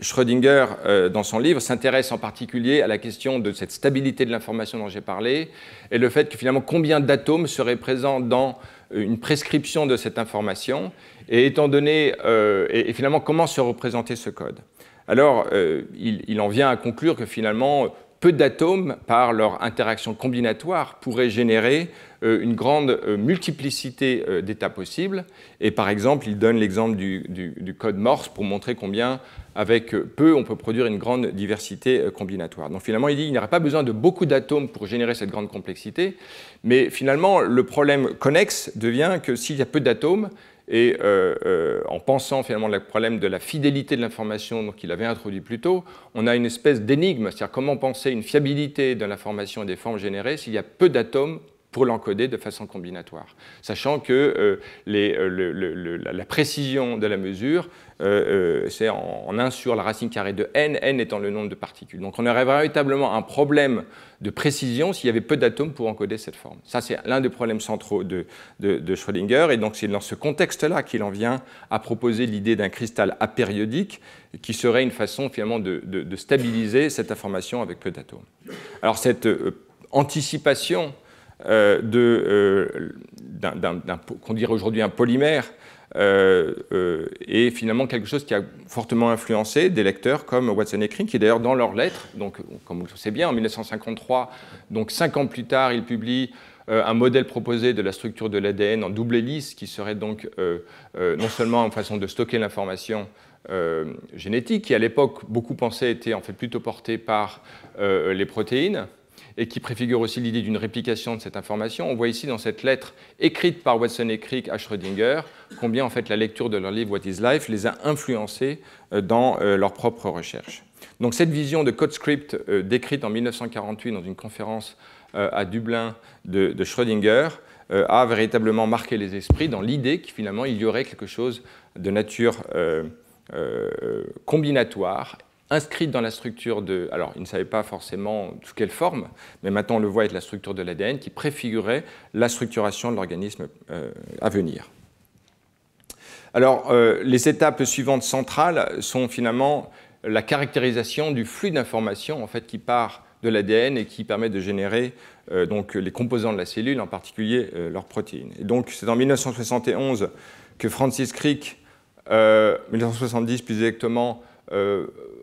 Schrödinger, dans son livre, s'intéresse en particulier à la question de cette stabilité de l'information dont j'ai parlé et le fait que finalement combien d'atomes seraient présents dans une prescription de cette information et étant donné et finalement comment se représenter ce code. Alors, il en vient à conclure que finalement peu d'atomes, par leur interaction combinatoire, pourraient générer une grande multiplicité d'états possibles. Et par exemple, il donne l'exemple du code Morse pour montrer combien, avec peu, on peut produire une grande diversité combinatoire. Donc finalement, il dit qu'il n'y aurait pas besoin de beaucoup d'atomes pour générer cette grande complexité. Mais finalement, le problème connexe devient que s'il y a peu d'atomes, et en pensant finalement le problème de la fidélité de l'information qu'il avait introduit plus tôt, on a une espèce d'énigme, c'est-à-dire comment penser une fiabilité de l'information et des formes générées s'il y a peu d'atomes pour l'encoder de façon combinatoire, sachant que la précision de la mesure, c'est en 1 sur la racine carrée de n étant le nombre de particules. Donc on aurait véritablement un problème de précision s'il y avait peu d'atomes pour encoder cette forme. Ça, c'est l'un des problèmes centraux de Schrödinger, et donc c'est dans ce contexte-là qu'il en vient à proposer l'idée d'un cristal apériodique qui serait une façon finalement de stabiliser cette information avec peu d'atomes. Alors cette anticipation qu'on dirait aujourd'hui un polymère, et finalement quelque chose qui a fortement influencé des lecteurs comme Watson et Crick, qui d'ailleurs dans leurs lettres, donc comme vous le savez bien, en 1953, donc 5 ans plus tard, ils publient un modèle proposé de la structure de l'ADN en double hélice, qui serait donc non seulement une façon de stocker l'information génétique, qui à l'époque, beaucoup pensaient était en fait plutôt portée par les protéines, et qui préfigure aussi l'idée d'une réplication de cette information. On voit ici dans cette lettre écrite par Watson et Crick à Schrödinger combien en fait la lecture de leur livre What is Life les a influencés dans leurs propres recherches. Donc cette vision de code script décrite en 1948 dans une conférence à Dublin de Schrödinger a véritablement marqué les esprits dans l'idée que finalement il y aurait quelque chose de nature combinatoire, inscrite dans la structure de... Alors, ils ne savaient pas forcément sous quelle forme, mais maintenant on le voit avec la structure de l'ADN qui préfigurait la structuration de l'organisme à venir. Alors, les étapes suivantes centrales sont finalement la caractérisation du flux d'informations en fait, qui part de l'ADN et qui permet de générer donc, les composants de la cellule, en particulier leurs protéines. Et donc, c'est en 1971 que Francis Crick, 1970 plus exactement,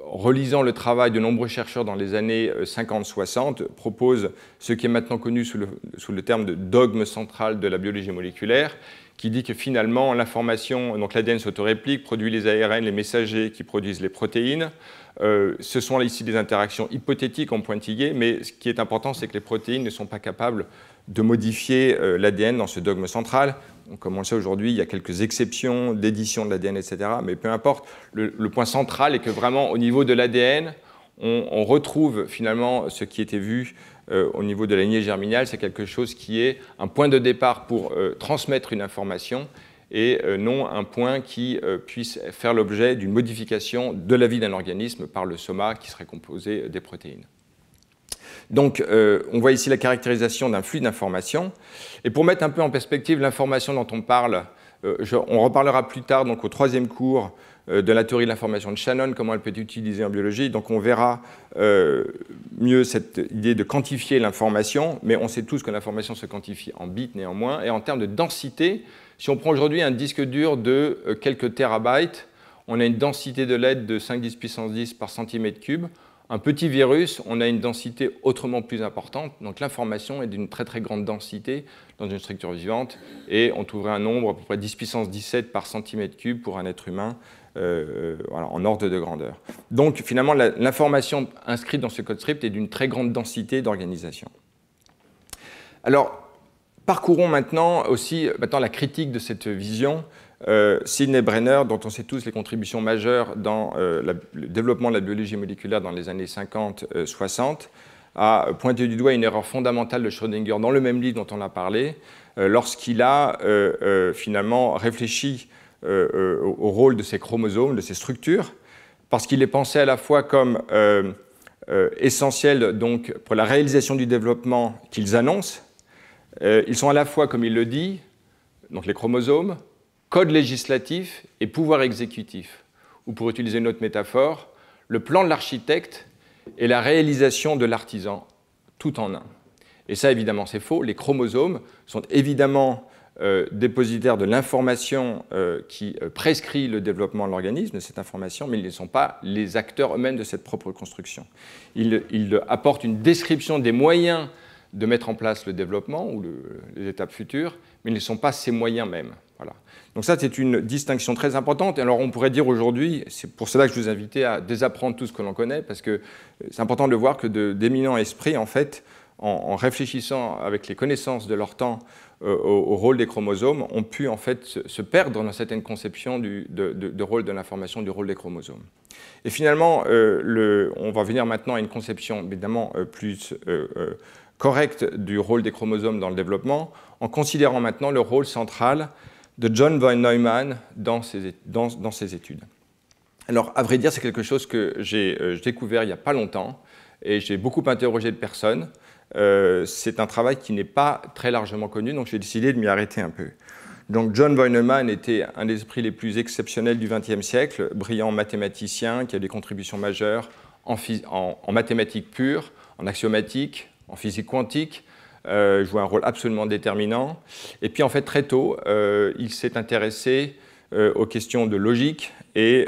relisant le travail de nombreux chercheurs dans les années 50-60, propose ce qui est maintenant connu sous le terme de dogme central de la biologie moléculaire, qui dit que finalement l'information, donc l'ADN s'autoréplique, produit les ARN, les messagers qui produisent les protéines. Ce sont ici des interactions hypothétiques en pointillé, mais ce qui est important, c'est que les protéines ne sont pas capables de modifier l'ADN dans ce dogme central. Comme on le sait aujourd'hui, il y a quelques exceptions d'édition de l'ADN, etc. Mais peu importe, le point central est que vraiment, au niveau de l'ADN, on retrouve finalement ce qui était vu au niveau de la lignée germinale. C'est quelque chose qui est un point de départ pour transmettre une information et non un point qui puisse faire l'objet d'une modification de la vie d'un organisme par le soma qui serait composé des protéines. Donc, on voit ici la caractérisation d'un flux d'informations. Et pour mettre un peu en perspective l'information dont on parle, on reparlera plus tard, donc au 3e cours, de la théorie de l'information de Shannon, comment elle peut être utilisée en biologie. Donc, on verra mieux cette idée de quantifier l'information, mais on sait tous que l'information se quantifie en bits néanmoins. Et en termes de densité, si on prend aujourd'hui un disque dur de quelques térabytes, on a une densité de LED de 5 puissance 10 par centimètre cube. Un petit virus, on a une densité autrement plus importante, donc l'information est d'une très très grande densité dans une structure vivante, et on trouverait un nombre à peu près 10 puissance 17 par centimètre cube pour un être humain, voilà, en ordre de grandeur. Donc finalement, l'information inscrite dans ce code script est d'une très grande densité d'organisation. Alors, parcourons maintenant la critique de cette vision. Sidney Brenner, dont on sait tous les contributions majeures dans le développement de la biologie moléculaire dans les années 50-60, a pointé du doigt une erreur fondamentale de Schrödinger dans le même livre dont on a parlé, lorsqu'il a finalement réfléchi au rôle de ces chromosomes, de ces structures, parce qu'il les pensait à la fois comme essentiels donc, pour la réalisation du développement qu'ils annoncent. Ils sont à la fois, comme il le dit, donc les chromosomes, code législatif et pouvoir exécutif. Ou pour utiliser une autre métaphore, le plan de l'architecte et la réalisation de l'artisan, tout en un. Et ça, évidemment, c'est faux. Les chromosomes sont évidemment dépositaires de l'information qui prescrit le développement de l'organisme, de cette information, mais ils ne sont pas les acteurs eux-mêmes de cette propre construction. Ils apportent une description des moyens de mettre en place le développement ou les étapes futures, mais ils ne sont pas ces moyens mêmes. Voilà. Donc ça, c'est une distinction très importante. Et alors, on pourrait dire aujourd'hui, c'est pour cela que je vous invitais à désapprendre tout ce que l'on connaît, parce que c'est important de voir que d'éminents esprits, en fait, en réfléchissant avec les connaissances de leur temps au rôle des chromosomes, ont pu en fait se perdre dans certaines conceptions de rôle de l'information, du rôle des chromosomes. Et finalement, on va venir maintenant à une conception évidemment plus correcte du rôle des chromosomes dans le développement, en considérant maintenant le rôle central de John von Neumann dans ses études. Alors, à vrai dire, c'est quelque chose que j'ai découvert il n'y a pas longtemps, et j'ai beaucoup interrogé de personnes. C'est un travail qui n'est pas très largement connu, donc j'ai décidé de m'y arrêter un peu. Donc, John von Neumann était un des esprits les plus exceptionnels du XXe siècle, brillant mathématicien, qui a des contributions majeures en mathématiques pures, en axiomatique, en physique quantique, joue un rôle absolument déterminant. Et puis en fait, très tôt, il s'est intéressé aux questions de logique et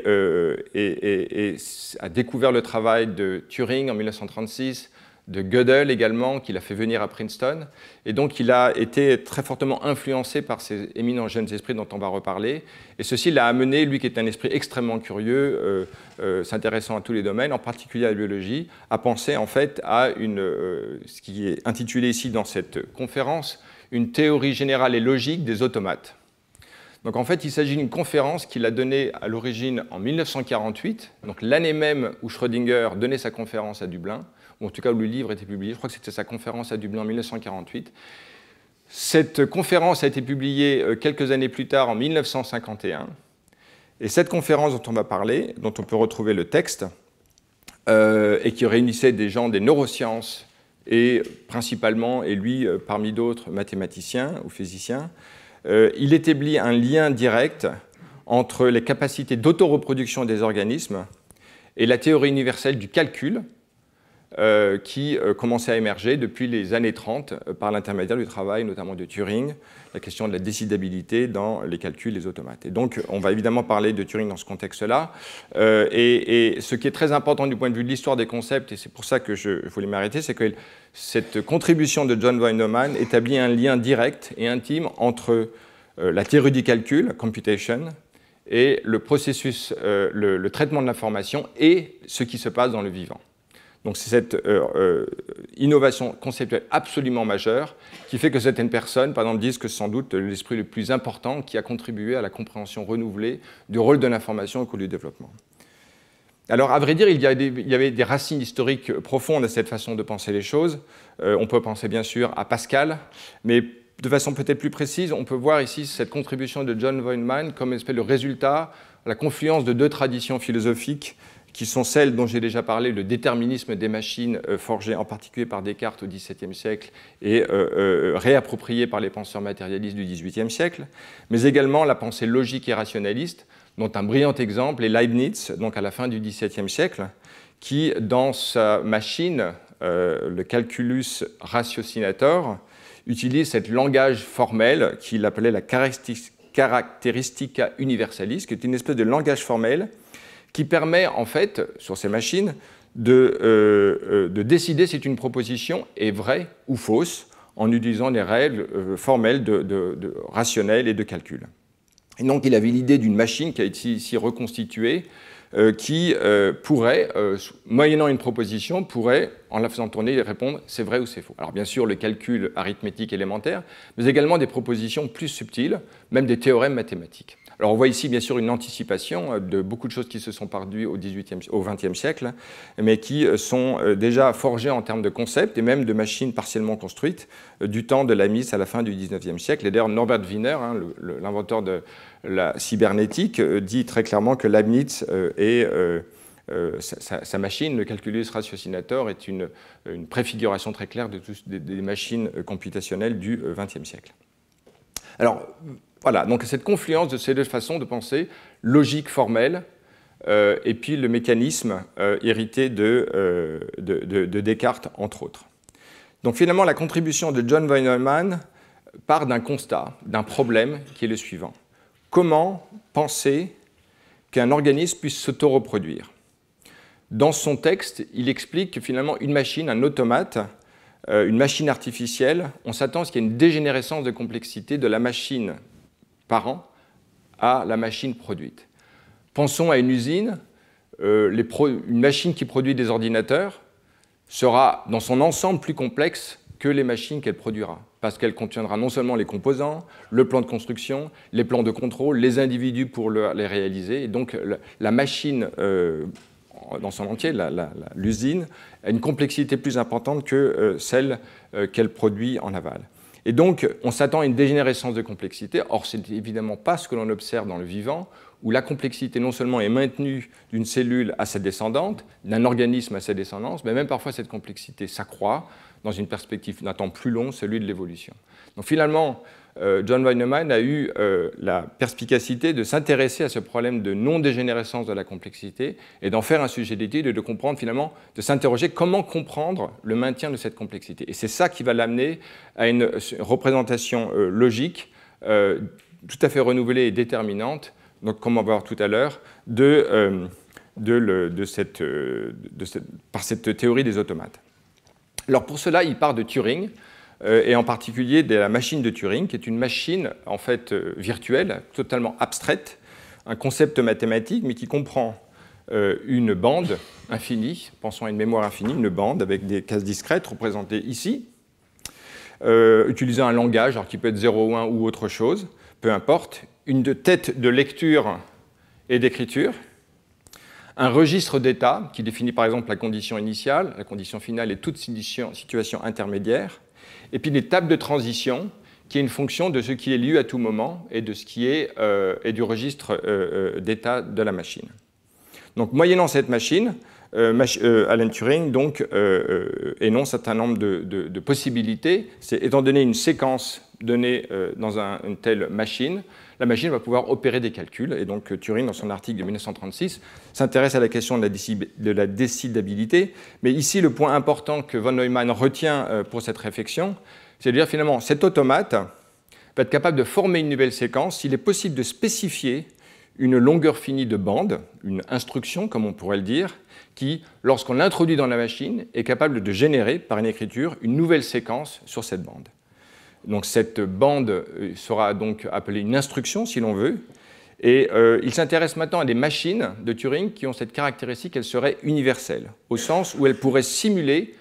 a découvert le travail de Turing en 1936, de Gödel également, qu'il a fait venir à Princeton. Et donc, il a été très fortement influencé par ces éminents jeunes esprits dont on va reparler. Et ceci l'a amené, lui qui est un esprit extrêmement curieux, s'intéressant à tous les domaines, en particulier à la biologie, à penser en fait à ce qui est intitulé ici dans cette conférence, une théorie générale et logique des automates. Donc en fait, il s'agit d'une conférence qu'il a donnée à l'origine en 1948, donc l'année même où Schrödinger donnait sa conférence à Dublin, ou en tout cas où le livre était publié. Je crois que c'était sa conférence à Dublin en 1948. Cette conférence a été publiée quelques années plus tard, en 1951. Et cette conférence dont on va parler, dont on peut retrouver le texte, et qui réunissait des gens des neurosciences, et principalement, et lui parmi d'autres, mathématiciens ou physiciens, il établit un lien direct entre les capacités d'autoreproduction des organismes et la théorie universelle du calcul, qui commençait à émerger depuis les années 30 par l'intermédiaire du travail notamment de Turing, la question de la décidabilité dans les calculs des automates. Et donc on va évidemment parler de Turing dans ce contexte-là. Et ce qui est très important du point de vue de l'histoire des concepts, et c'est pour ça que je voulais m'arrêter, c'est que cette contribution de John von Neumann établit un lien direct et intime entre la théorie du calcul, computation, et le processus, le traitement de l'information et ce qui se passe dans le vivant. Donc c'est cette innovation conceptuelle absolument majeure qui fait que certaines personnes, par exemple, disent que c'est sans doute l'esprit le plus important qui a contribué à la compréhension renouvelée du rôle de l'information au cours du développement. Alors, à vrai dire, il y avait des racines historiques profondes à cette façon de penser les choses. On peut penser bien sûr à Pascal, mais de façon peut-être plus précise, on peut voir ici cette contribution de John von Neumann comme une espèce de résultat, la confluence de deux traditions philosophiques qui sont celles dont j'ai déjà parlé, le déterminisme des machines forgé en particulier par Descartes au XVIIe siècle et réapproprié par les penseurs matérialistes du XVIIIe siècle, mais également la pensée logique et rationaliste, dont un brillant exemple est Leibniz, donc à la fin du XVIIe siècle, qui, dans sa machine, le calculus ratiocinator, utilise ce langage formel qu'il appelait la characteristica universalis, qui est une espèce de langage formel qui permet, en fait, sur ces machines, de décider si une proposition est vraie ou fausse en utilisant des règles formelles rationnelles et de calcul. Et donc, il avait l'idée d'une machine qui a été ici reconstituée, qui pourrait, moyennant une proposition, pourrait, en la faisant tourner, répondre c'est vrai ou c'est faux. Alors bien sûr, le calcul arithmétique élémentaire, mais également des propositions plus subtiles, même des théorèmes mathématiques. Alors on voit ici bien sûr une anticipation de beaucoup de choses qui se sont produites au XXe siècle, mais qui sont déjà forgées en termes de concepts et même de machines partiellement construites du temps de Leibniz à la fin du XIXe siècle. Et d'ailleurs Norbert Wiener, l'inventeur de la cybernétique, dit très clairement que Leibniz et sa machine, le calculus ratiocinator, est une préfiguration très claire de des machines computationnelles du XXe siècle. Alors, voilà, donc cette confluence de ces deux façons de penser, logique formelle, et puis le mécanisme hérité de Descartes, entre autres. Donc finalement, la contribution de John von Neumann part d'un constat, d'un problème qui est le suivant. Comment penser qu'un organisme puisse s'auto-reproduire? Dans son texte, il explique que finalement, une machine, un automate, une machine artificielle, on s'attend à ce qu'il y ait une dégénérescence de complexité de la machine parent à la machine produite. Pensons à une usine, une machine qui produit des ordinateurs sera dans son ensemble plus complexe que les machines qu'elle produira, parce qu'elle contiendra non seulement les composants, le plan de construction, les plans de contrôle, les individus pour les réaliser, et donc la machine dans son entier, l'usine, a une complexité plus importante que celle qu'elle produit en aval. Et donc, on s'attend à une dégénérescence de complexité. Or, ce n'est évidemment pas ce que l'on observe dans le vivant, où la complexité non seulement est maintenue d'une cellule à sa descendante, d'un organisme à sa descendance, mais même parfois cette complexité s'accroît dans une perspective d'un temps plus long, celui de l'évolution. Donc finalement, John von Neumann a eu la perspicacité de s'intéresser à ce problème de non-dégénérescence de la complexité et d'en faire un sujet d'étude et de comprendre finalement, de s'interroger comment comprendre le maintien de cette complexité. Et c'est ça qui va l'amener à une représentation logique tout à fait renouvelée et déterminante, donc comme on va voir tout à l'heure, par cette théorie des automates. Alors pour cela, il part de Turing, et en particulier de la machine de Turing, qui est une machine en fait virtuelle, totalement abstraite, un concept mathématique, mais qui comprend une bande infinie, pensons à une mémoire infinie, une bande avec des cases discrètes représentées ici, utilisant un langage, alors qui peut être 0 ou 1 ou autre chose, peu importe, une tête de lecture et d'écriture, un registre d'état qui définit par exemple la condition initiale, la condition finale et toute situation intermédiaire, et puis des tables de transition qui est une fonction de ce qui est lu à tout moment et de ce qui est et du registre d'état de la machine. Donc moyennant cette machine, Alan Turing donc, énonce un certain nombre de possibilités. Étant donné une séquence donnée dans une telle machine, la machine va pouvoir opérer des calculs. Et donc Turing, dans son article de 1936, s'intéresse à la question de la décidabilité. Mais ici, le point important que von Neumann retient pour cette réflexion, c'est de dire finalement, cet automate va être capable de former une nouvelle séquence s'il est possible de spécifier une longueur finie de bande, une instruction, comme on pourrait le dire, qui, lorsqu'on l'introduit dans la machine, est capable de générer, par une écriture, une nouvelle séquence sur cette bande. Donc cette bande sera donc appelée une instruction, si l'on veut, et il s'intéresse maintenant à des machines de Turing qui ont cette caractéristique qu'elles seraient universelles, au sens où elles pourraient simuler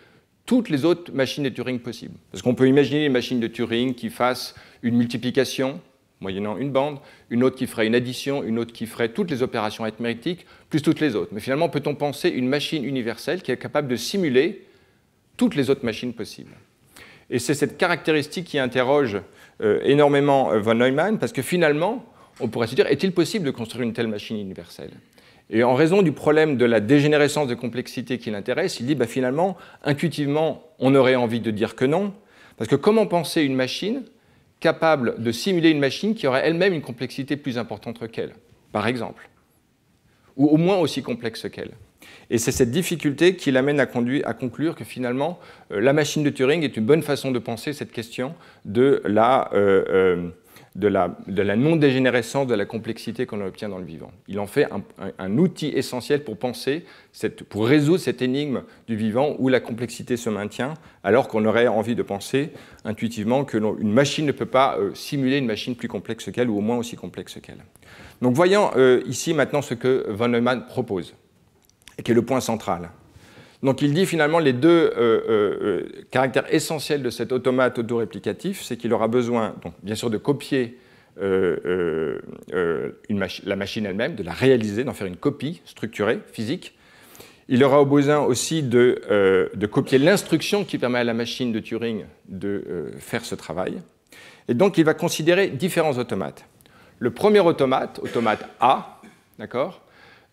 toutes les autres machines de Turing possibles. Parce qu'on peut imaginer une machine de Turing qui fasse une multiplication, moyennant une bande, une autre qui ferait une addition, une autre qui ferait toutes les opérations arithmétiques, plus toutes les autres. Mais finalement, peut-on penser une machine universelle qui est capable de simuler toutes les autres machines possibles? Et c'est cette caractéristique qui interroge énormément von Neumann, parce que finalement, on pourrait se dire, est-il possible de construire une telle machine universelle? Et en raison du problème de la dégénérescence de complexité qui l'intéresse, il dit, finalement, intuitivement, on aurait envie de dire que non, parce que comment penser une machine capable de simuler une machine qui aurait elle-même une complexité plus importante qu'elle, par exemple, ou au moins aussi complexe qu'elle. Et c'est cette difficulté qui l'amène à conclure que finalement, la machine de Turing est une bonne façon de penser cette question de la non-dégénérescence de la complexité qu'on obtient dans le vivant. Il en fait un outil essentiel pour penser, pour résoudre cette énigme du vivant où la complexité se maintient, alors qu'on aurait envie de penser intuitivement qu'une machine ne peut pas simuler une machine plus complexe qu'elle, ou au moins aussi complexe qu'elle. Donc voyons ici maintenant ce que von Neumann propose, et qui est le point central. Donc il dit finalement les deux caractères essentiels de cet automate autoréplicatif, c'est qu'il aura besoin, donc, bien sûr, de copier la machine elle-même, de la réaliser, d'en faire une copie structurée, physique. Il aura besoin aussi de copier l'instruction qui permet à la machine de Turing de faire ce travail. Et donc il va considérer différents automates. Le premier automate A, d'accord,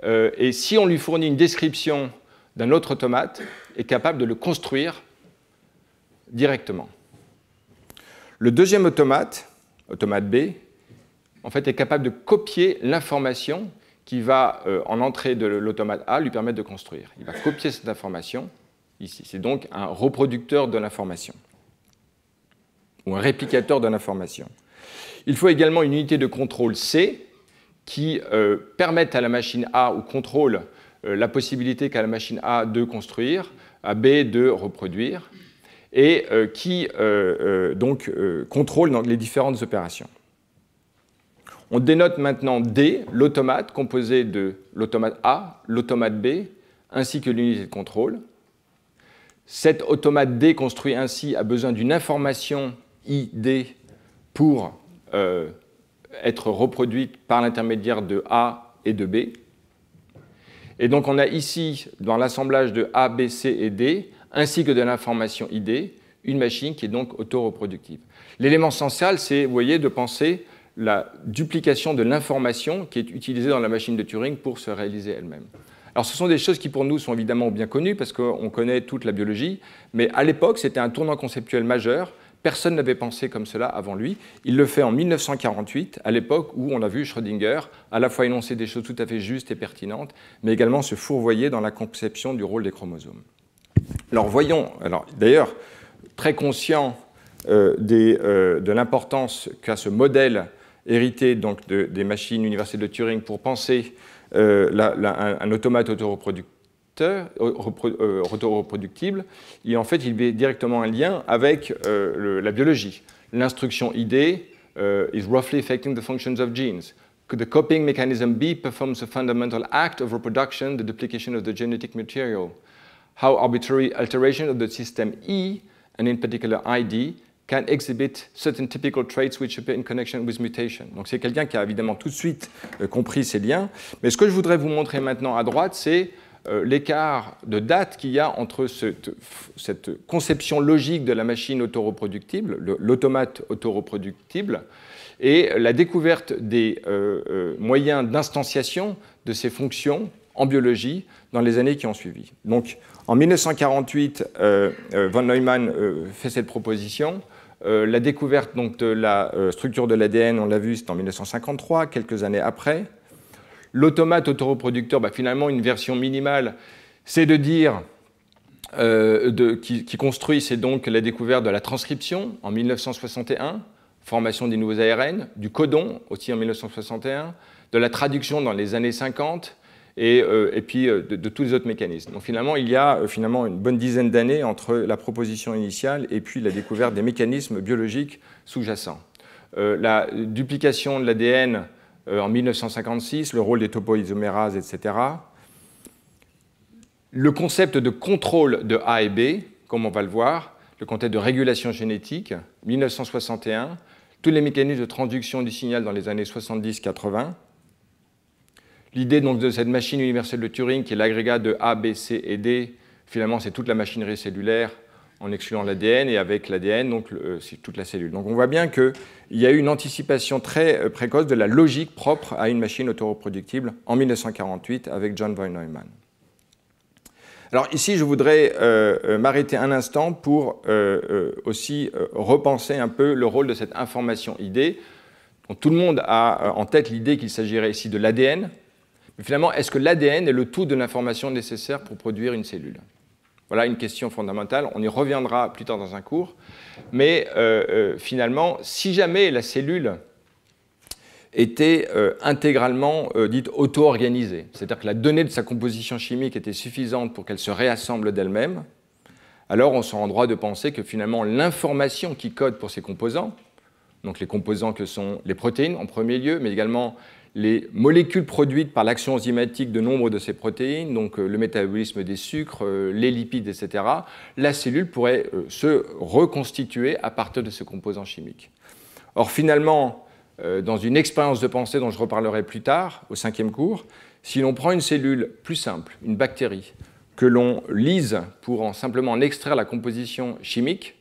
et si on lui fournit une description d'un autre automate, est capable de le construire directement. Le deuxième automate B, en fait, est capable de copier l'information qui va, en entrée de l'automate A, lui permettre de construire. Il va copier cette information ici. C'est donc un reproducteur de l'information, ou un réplicateur de l'information. Il faut également une unité de contrôle C qui permette à la machine A, ou contrôle la possibilité qu'a la machine A de construire, à B de reproduire, et qui contrôle les différentes opérations. On dénote maintenant D, l'automate composé de l'automate A, l'automate B, ainsi que l'unité de contrôle. Cet automate D construit ainsi a besoin d'une information ID pour être reproduite par l'intermédiaire de A et de B. Et donc on a ici, dans l'assemblage de A, B, C et D, ainsi que de l'information ID, une machine qui est donc auto-reproductive. L'élément central, c'est, vous voyez, de penser la duplication de l'information qui est utilisée dans la machine de Turing pour se réaliser elle-même. Alors ce sont des choses qui pour nous sont évidemment bien connues parce qu'on connaît toute la biologie, mais à l'époque c'était un tournant conceptuel majeur Personne n'avait pensé comme cela avant lui. Il le fait en 1948, à l'époque où on a vu Schrödinger à la fois énoncer des choses tout à fait justes et pertinentes, mais également se fourvoyer dans la conception du rôle des chromosomes. Alors voyons, d'ailleurs, très conscient de l'importance qu'a ce modèle hérité donc, des machines universelles de Turing pour penser un automate autoreproductible, en fait, il met directement un lien avec la biologie. L'instruction ID is roughly affecting the functions of genes. The copying mechanism B performs a fundamental act of reproduction, the duplication of the genetic material. How arbitrary alteration of the system E, and in particular ID, can exhibit certain typical traits which appear in connection with mutation. Donc c'est quelqu'un qui a évidemment tout de suite compris ces liens. Mais ce que je voudrais vous montrer maintenant à droite, c'est l'écart de date qu'il y a entre cette conception logique de la machine autoreproductible, l'automate autoreproductible, et la découverte des moyens d'instanciation de ces fonctions en biologie dans les années qui ont suivi. Donc, en 1948, von Neumann fait cette proposition. La découverte donc, de la structure de l'ADN, on l'a vu, c'est en 1953, quelques années après. L'automate autoreproducteur, finalement, une version minimale, c'est de dire, qui construit, c'est donc la découverte de la transcription en 1961, formation des nouveaux ARN, du codon aussi en 1961, de la traduction dans les années 50, et puis de tous les autres mécanismes. Donc finalement, il y a une bonne dizaine d'années entre la proposition initiale et puis la découverte des mécanismes biologiques sous-jacents. La duplication de l'ADN en 1956, le rôle des topoisomérases, etc. Le concept de contrôle de A et B, comme on va le voir, le concept de régulation génétique, 1961, tous les mécanismes de transduction du signal dans les années 70-80. L'idée donc de cette machine universelle de Turing, qui est l'agrégat de A, B, C et D, finalement c'est toute la machinerie cellulaire en excluant l'ADN, et avec l'ADN, donc c'est toute la cellule. Donc on voit bien qu'il y a eu une anticipation très précoce de la logique propre à une machine autoreproductible en 1948 avec John von Neumann. Alors ici, je voudrais m'arrêter un instant pour aussi repenser un peu le rôle de cette information ID. Donc, tout le monde a en tête l'idée qu'il s'agirait ici de l'ADN. Mais finalement, est-ce que l'ADN est le tout de l'information nécessaire pour produire une cellule? Voilà une question fondamentale. On y reviendra plus tard dans un cours. Mais finalement, si jamais la cellule était intégralement dite auto-organisée, c'est-à-dire que la donnée de sa composition chimique était suffisante pour qu'elle se réassemble d'elle-même, alors on sera en droit de penser que finalement l'information qui code pour ces composants, donc les composants que sont les protéines en premier lieu, mais également les molécules produites par l'action enzymatique de nombre de ces protéines, donc le métabolisme des sucres, les lipides, etc., la cellule pourrait se reconstituer à partir de ce composant chimique. Or, finalement, dans une expérience de pensée dont je reparlerai plus tard, au 5e cours, si l'on prend une cellule plus simple, une bactérie, que l'on lise pour simplement en extraire la composition chimique,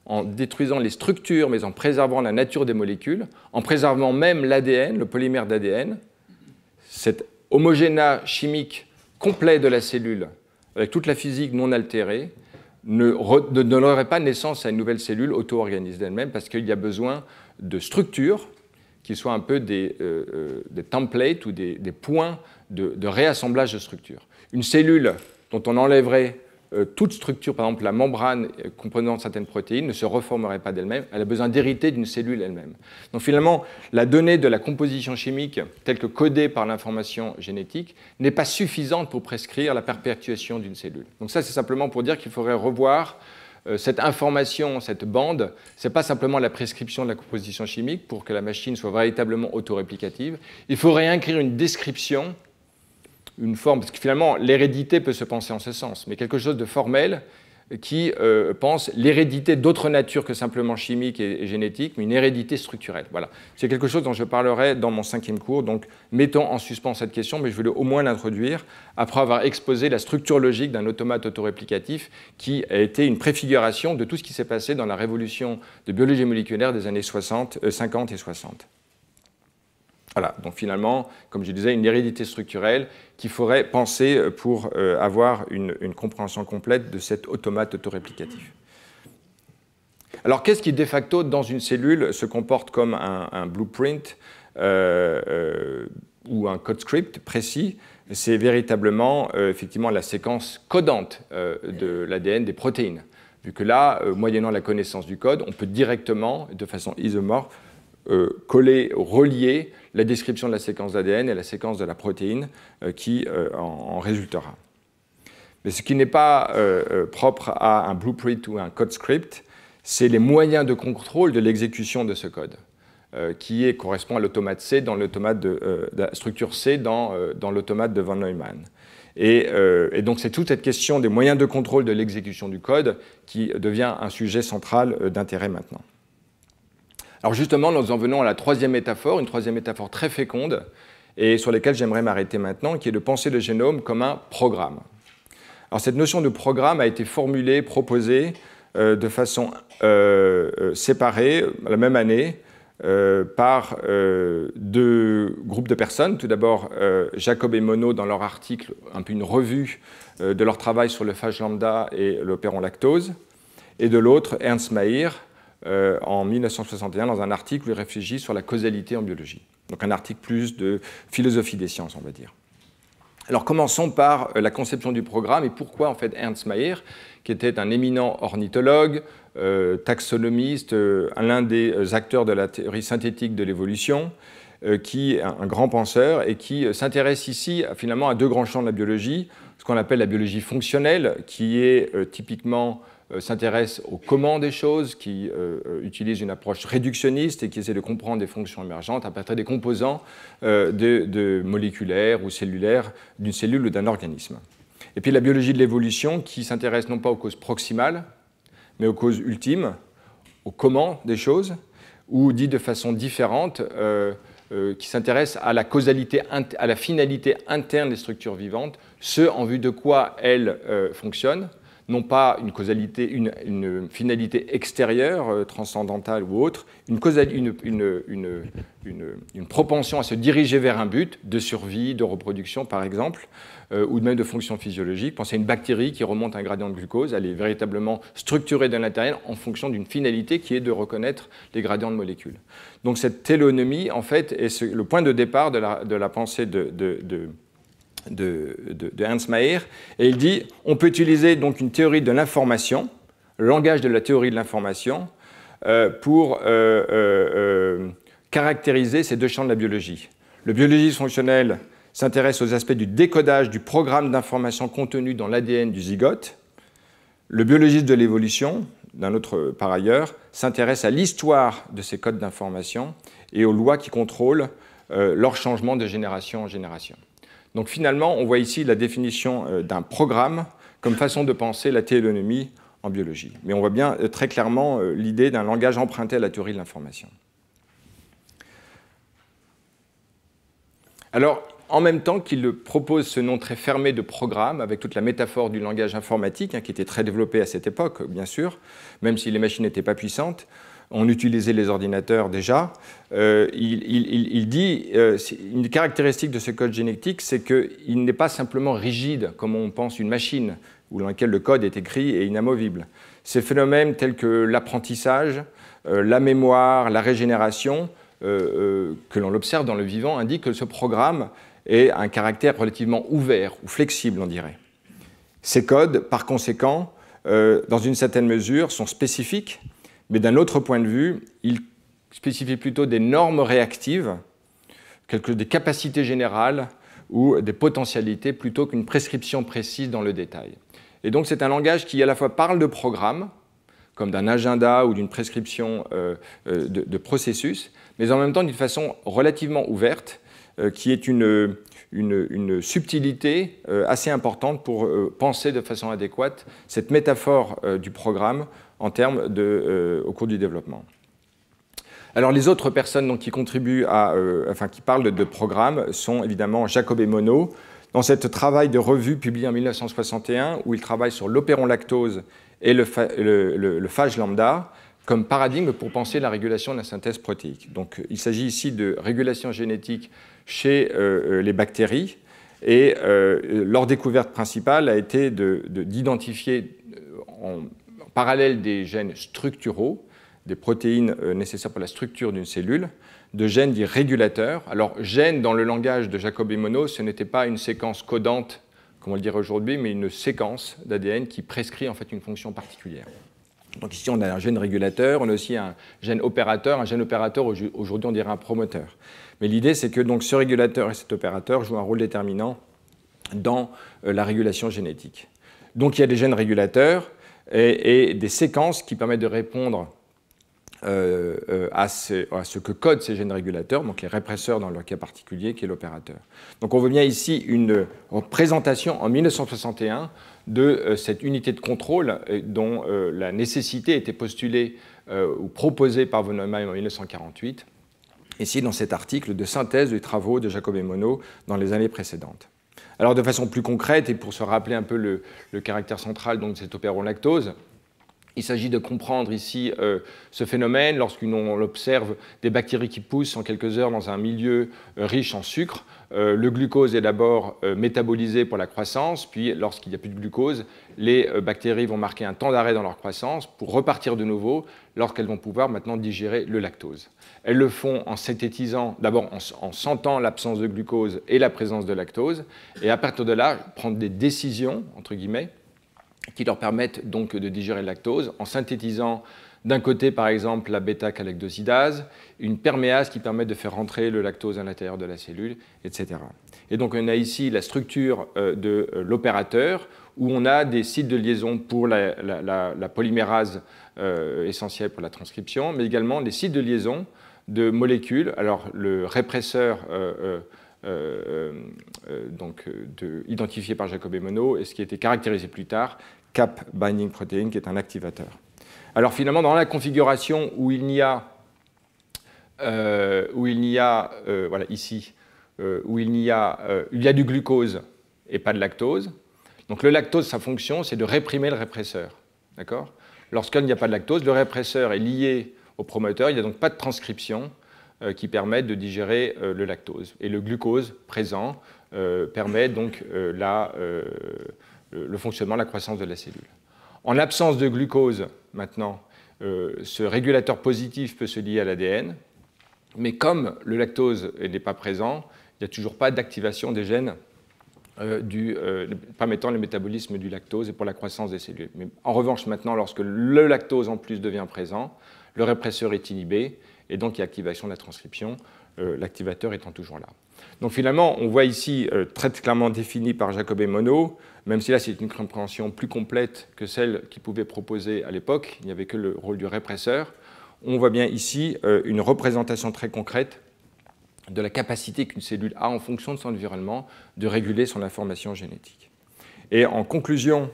en détruisant les structures, mais en préservant la nature des molécules, en préservant même l'ADN, le polymère d'ADN, cet homogénat chimique complet de la cellule, avec toute la physique non altérée, ne donnerait pas naissance à une nouvelle cellule auto-organisée d'elle-même, parce qu'il y a besoin de structures qui soient un peu des templates ou des points de réassemblage de structures. Une cellule dont on enlèverait toute structure, par exemple la membrane comprenant certaines protéines, ne se reformerait pas d'elle-même. Elle a besoin d'hériter d'une cellule elle-même. Donc finalement, la donnée de la composition chimique, telle que codée par l'information génétique, n'est pas suffisante pour prescrire la perpétuation d'une cellule. Donc ça, c'est simplement pour dire qu'il faudrait revoir cette information, cette bande. Ce n'est pas simplement la prescription de la composition chimique pour que la machine soit véritablement autoréplicative. Il faut réinscrire une description, une forme, parce que finalement, l'hérédité peut se penser en ce sens, mais quelque chose de formel qui pense l'hérédité d'autres natures que simplement chimique et génétique, mais une hérédité structurelle. Voilà. C'est quelque chose dont je parlerai dans mon 5e cours, donc mettons en suspens cette question, mais je voulais au moins l'introduire après avoir exposé la structure logique d'un automate autoréplicatif qui a été une préfiguration de tout ce qui s'est passé dans la révolution de biologie moléculaire des années 50 et 60. Voilà, donc finalement, comme je disais, une hérédité structurelle qu'il faudrait penser pour avoir une compréhension complète de cet automate autoréplicatif. Alors, qu'est-ce qui, de facto, dans une cellule, se comporte comme un blueprint ou un code script précis? C'est véritablement, effectivement, la séquence codante de l'ADN des protéines. Vu que là, moyennant la connaissance du code, on peut directement, de façon isomorphe, coller, relier la description de la séquence d'ADN et la séquence de la protéine qui en résultera. Mais ce qui n'est pas propre à un blueprint ou un code script, c'est les moyens de contrôle de l'exécution de ce code, qui correspond à l'automate C dans l'automate de la structure C dans l'automate de von Neumann. Et donc c'est toute cette question des moyens de contrôle de l'exécution du code qui devient un sujet central d'intérêt maintenant. Alors justement, nous en venons à la troisième métaphore, une troisième métaphore très féconde, et sur laquelle j'aimerais m'arrêter maintenant, qui est de penser le génome comme un programme. Alors cette notion de programme a été formulée, proposée de façon séparée, la même année, par deux groupes de personnes. Tout d'abord, Jacob et Monod, dans leur article, un peu une revue de leur travail sur le phage lambda et l'opéron lactose, et de l'autre, Ernst Mayr, en 1961, dans un article où il réfléchit sur la causalité en biologie. Donc un article plus de philosophie des sciences, on va dire. Alors commençons par la conception du programme et pourquoi en fait Ernst Mayr, qui était un éminent ornithologue, taxonomiste, l'un des acteurs de la théorie synthétique de l'évolution, qui est un grand penseur et qui s'intéresse ici finalement à deux grands champs de la biologie, ce qu'on appelle la biologie fonctionnelle, qui est typiquement s'intéresse au comment des choses, qui utilise une approche réductionniste et qui essaie de comprendre des fonctions émergentes à partir des composants de moléculaires ou cellulaires d'une cellule ou d'un organisme. Et puis la biologie de l'évolution qui s'intéresse non pas aux causes proximales, mais aux causes ultimes, au comment des choses, ou dit de façon différente, qui s'intéresse à la causalité, à la finalité interne des structures vivantes, ce en vue de quoi elles fonctionnent, non pas une causalité, une finalité extérieure, transcendantale ou autre, une propension à se diriger vers un but de survie, de reproduction par exemple, ou même de fonction physiologique. Pensez à une bactérie qui remonte un gradient de glucose, elle est véritablement structurée de l'intérieur en fonction d'une finalité qui est de reconnaître les gradients de molécules. Donc cette télonomie, en fait, est le point de départ de la pensée de Ernst Mayr, et il dit on peut utiliser donc une théorie de l'information, le langage de la théorie de l'information, pour caractériser ces deux champs de la biologie. Le biologiste fonctionnel s'intéresse aux aspects du décodage du programme d'information contenu dans l'ADN du zygote. Le biologiste de l'évolution, d'un autre par ailleurs, s'intéresse à l'histoire de ces codes d'information et aux lois qui contrôlent leur changement de génération en génération. Donc finalement, on voit ici la définition d'un programme comme façon de penser la télonomie en biologie. Mais on voit bien très clairement l'idée d'un langage emprunté à la théorie de l'information. Alors, en même temps qu'il propose ce nom très fermé de programme, avec toute la métaphore du langage informatique, qui était très développée à cette époque, bien sûr, même si les machines n'étaient pas puissantes, on utilisait les ordinateurs déjà, il dit, une caractéristique de ce code génétique, c'est qu'il n'est pas simplement rigide, comme on pense une machine, dans laquelle le code est écrit et inamovible. Ces phénomènes tels que l'apprentissage, la mémoire, la régénération, que l'on observe dans le vivant, indiquent que ce programme est un caractère relativement ouvert ou flexible, on dirait. Ces codes, par conséquent, dans une certaine mesure, sont spécifiques, mais d'un autre point de vue, ils spécifient plutôt des normes réactives, des capacités générales ou des potentialités, plutôt qu'une prescription précise dans le détail. Et donc c'est un langage qui à la fois parle de programme, comme d'un agenda ou d'une prescription de processus, mais en même temps d'une façon relativement ouverte, qui est une subtilité assez importante pour penser de façon adéquate cette métaphore du programme en termes au cours du développement. Alors les autres personnes donc, qui contribuent qui parlent de programme sont évidemment Jacob et Monod, dans ce travail de revue publié en 1961 où ils travaillent sur l'opéron lactose et le phage lambda comme paradigme pour penser la régulation de la synthèse protéique. Donc il s'agit ici de régulation génétique chez les bactéries et leur découverte principale a été d'identifier en parallèle des gènes structuraux, des protéines nécessaires pour la structure d'une cellule, de gènes dits régulateurs. Alors, gène, dans le langage de Jacob et Monod, ce n'était pas une séquence codante, comme on le dirait aujourd'hui, mais une séquence d'ADN qui prescrit en fait une fonction particulière. Donc ici, on a un gène régulateur, on a aussi un gène opérateur. Un gène opérateur, aujourd'hui, on dirait un promoteur. Mais l'idée, c'est que donc, ce régulateur et cet opérateur jouent un rôle déterminant dans la régulation génétique. Donc il y a des gènes régulateurs et des séquences qui permettent de répondre à ce que codent ces gènes régulateurs, donc les répresseurs dans leur cas particulier, qui est l'opérateur. Donc on voit bien ici une représentation en 1961 de cette unité de contrôle dont la nécessité était postulée ou proposée par von Neumann en 1948, ici dans cet article de synthèse des travaux de Jacob et Monod dans les années précédentes. Alors de façon plus concrète, et pour se rappeler un peu le caractère central donc, de cet opéron-lactose, il s'agit de comprendre ici ce phénomène lorsqu'on observe des bactéries qui poussent en quelques heures dans un milieu riche en sucre. Le glucose est d'abord métabolisé pour la croissance, puis lorsqu'il n'y a plus de glucose, les bactéries vont marquer un temps d'arrêt dans leur croissance pour repartir de nouveau lorsqu'elles vont pouvoir maintenant digérer le lactose. Elles le font en synthétisant, d'abord en sentant l'absence de glucose et la présence de lactose, et à partir de là, prendre des décisions, entre guillemets, qui leur permettent donc de digérer le lactose en synthétisant d'un côté par exemple la bêta-galactosidase, une perméase qui permet de faire rentrer le lactose à l'intérieur de la cellule, etc. Et donc on a ici la structure de l'opérateur où on a des sites de liaison pour la polymérase essentielle pour la transcription, mais également des sites de liaison de molécules. Alors le répresseur identifié par Jacob et Monod et ce qui a été caractérisé plus tard, Cap Binding Protein, qui est un activateur. Alors finalement, dans la configuration où il y a voilà, ici, où il y a du glucose et pas de lactose. Donc le lactose, sa fonction, c'est de réprimer le répresseur. D'accord ? Lorsqu'il n'y a pas de lactose, le répresseur est lié au promoteur, il n'y a donc pas de transcription qui permet de digérer le lactose. Et le glucose présent permet donc le fonctionnement, la croissance de la cellule. En l'absence de glucose, maintenant, ce régulateur positif peut se lier à l'ADN, mais comme le lactose n'est pas présent, il n'y a toujours pas d'activation des gènes permettant le métabolisme du lactose et pour la croissance des cellules. Mais en revanche, maintenant, lorsque le lactose en plus devient présent, le répresseur est inhibé et donc il y a activation de la transcription, l'activateur étant toujours là. Donc finalement, on voit ici très clairement défini par Jacob et Monod, même si là c'est une compréhension plus complète que celle qu'ils pouvaient proposer à l'époque, il n'y avait que le rôle du répresseur. On voit bien ici une représentation très concrète de la capacité qu'une cellule a en fonction de son environnement de réguler son information génétique. Et en conclusion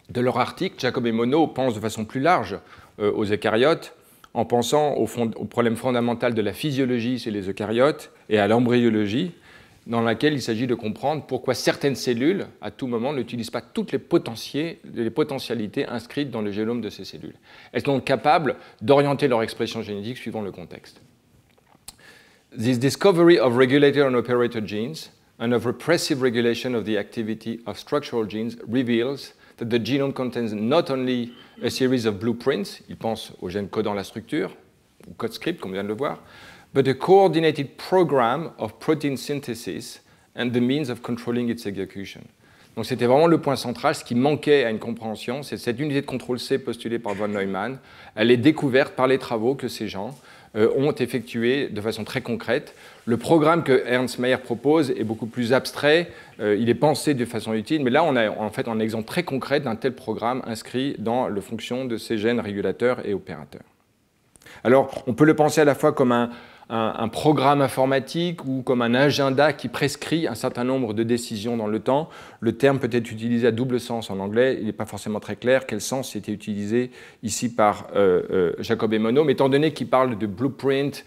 de leur article, Jacob et Monod pensent de façon plus large aux eucaryotes, en pensant au problème fondamental de la physiologie chez les eucaryotes et à l'embryologie, dans laquelle il s'agit de comprendre pourquoi certaines cellules, à tout moment, n'utilisent pas toutes les potentialités inscrites dans le génome de ces cellules. Elles sont donc capables d'orienter leur expression génétique suivant le contexte. This discovery of regulator and operator genes and of repressive regulation of the activity of structural genes reveals that the genome contains not only a series of blueprints, il pense aux gènes codant la structure, ou code script, comme on vient de le voir, but a coordinated program of protein synthesis and the means of controlling its execution. Donc c'était vraiment le point central, ce qui manquait à une compréhension, c'est cette unité de contrôle C postulée par von Neumann. Elle est découverte par les travaux que ces gens ont effectués de façon très concrète. Le programme que Ernst Mayr propose est beaucoup plus abstrait, il est pensé de façon utile, mais là on a en fait un exemple très concret d'un tel programme inscrit dans la fonction de ces gènes régulateurs et opérateurs. Alors on peut le penser à la fois comme un programme informatique ou comme un agenda qui prescrit un certain nombre de décisions dans le temps. Le terme peut être utilisé à double sens en anglais, il n'est pas forcément très clair quel sens était utilisé ici par Jacob et Monod, mais étant donné qu'il parle de blueprint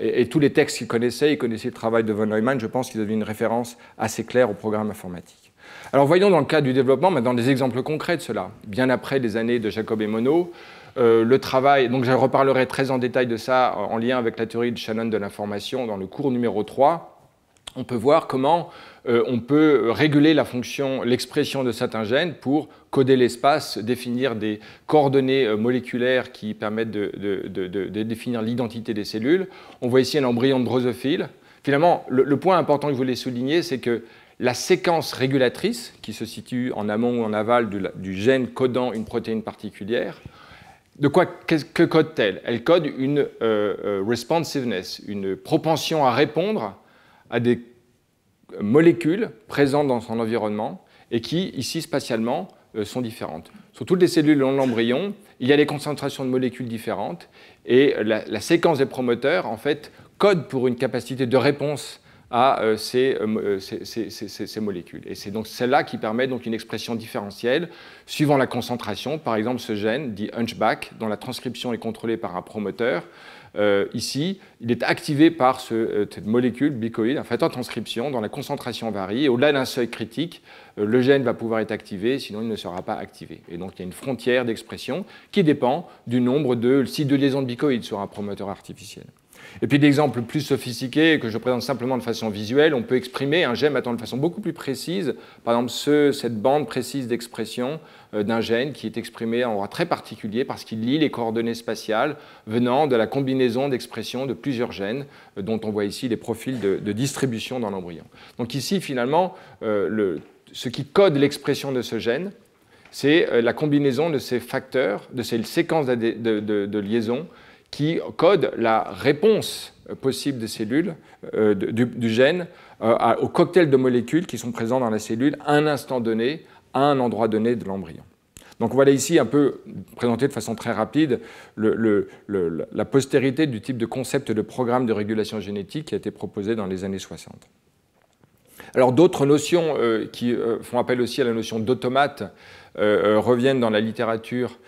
et tous les textes qu'il connaissait, il connaissait le travail de von Neumann, je pense qu'il avait une référence assez claire au programme informatique. Alors voyons dans le cas du développement maintenant des exemples concrets de cela. Bien après les années de Jacob et Monod, le travail, donc je reparlerai très en détail de ça en lien avec la théorie de Shannon de l'information dans le cours numéro 3. on peut voir comment on peut réguler l'expression de certains gènes pour coder l'espace, définir des coordonnées moléculaires qui permettent de définir l'identité des cellules. On voit ici un embryon de drosophile. Finalement, le point important que je voulais souligner, c'est que la séquence régulatrice, qui se situe en amont ou en aval du gène codant une protéine particulière, que code-t-elle? Elle code une responsiveness, une propension à répondre à des molécules présentes dans son environnement et qui, ici, spatialement, sont différentes. Sur toutes les cellules de l'embryon, il y a des concentrations de molécules différentes et la séquence des promoteurs, en fait, code pour une capacité de réponse à ces molécules. Et c'est donc celle-là qui permet donc une expression différentielle suivant la concentration. Par exemple, ce gène, dit hunchback, dont la transcription est contrôlée par un promoteur, ici, il est activé par cette molécule bicoïde, un facteur de transcription dont la concentration varie. Et au-delà d'un seuil critique, le gène va pouvoir être activé, sinon il ne sera pas activé. Et donc il y a une frontière d'expression qui dépend du nombre de sites de liaison de bicoïdes sur un promoteur artificiel. Et puis d'exemples plus sophistiqués que je présente simplement de façon visuelle, on peut exprimer un gène de façon beaucoup plus précise. Par exemple, cette bande précise d'expression d'un gène qui est exprimé à un endroit très particulier parce qu'il lit les coordonnées spatiales venant de la combinaison d'expression de plusieurs gènes dont on voit ici les profils de distribution dans l'embryon. Donc ici, finalement, ce qui code l'expression de ce gène, c'est la combinaison de ces facteurs, de ces séquences de liaison qui code la réponse possible des cellules, du gène, au cocktail de molécules qui sont présentes dans la cellule à un instant donné, à un endroit donné de l'embryon. Donc voilà ici un peu présenté de façon très rapide la postérité du type de concept de programme de régulation génétique qui a été proposé dans les années 60. Alors d'autres notions qui font appel aussi à la notion d'automate reviennent dans la littérature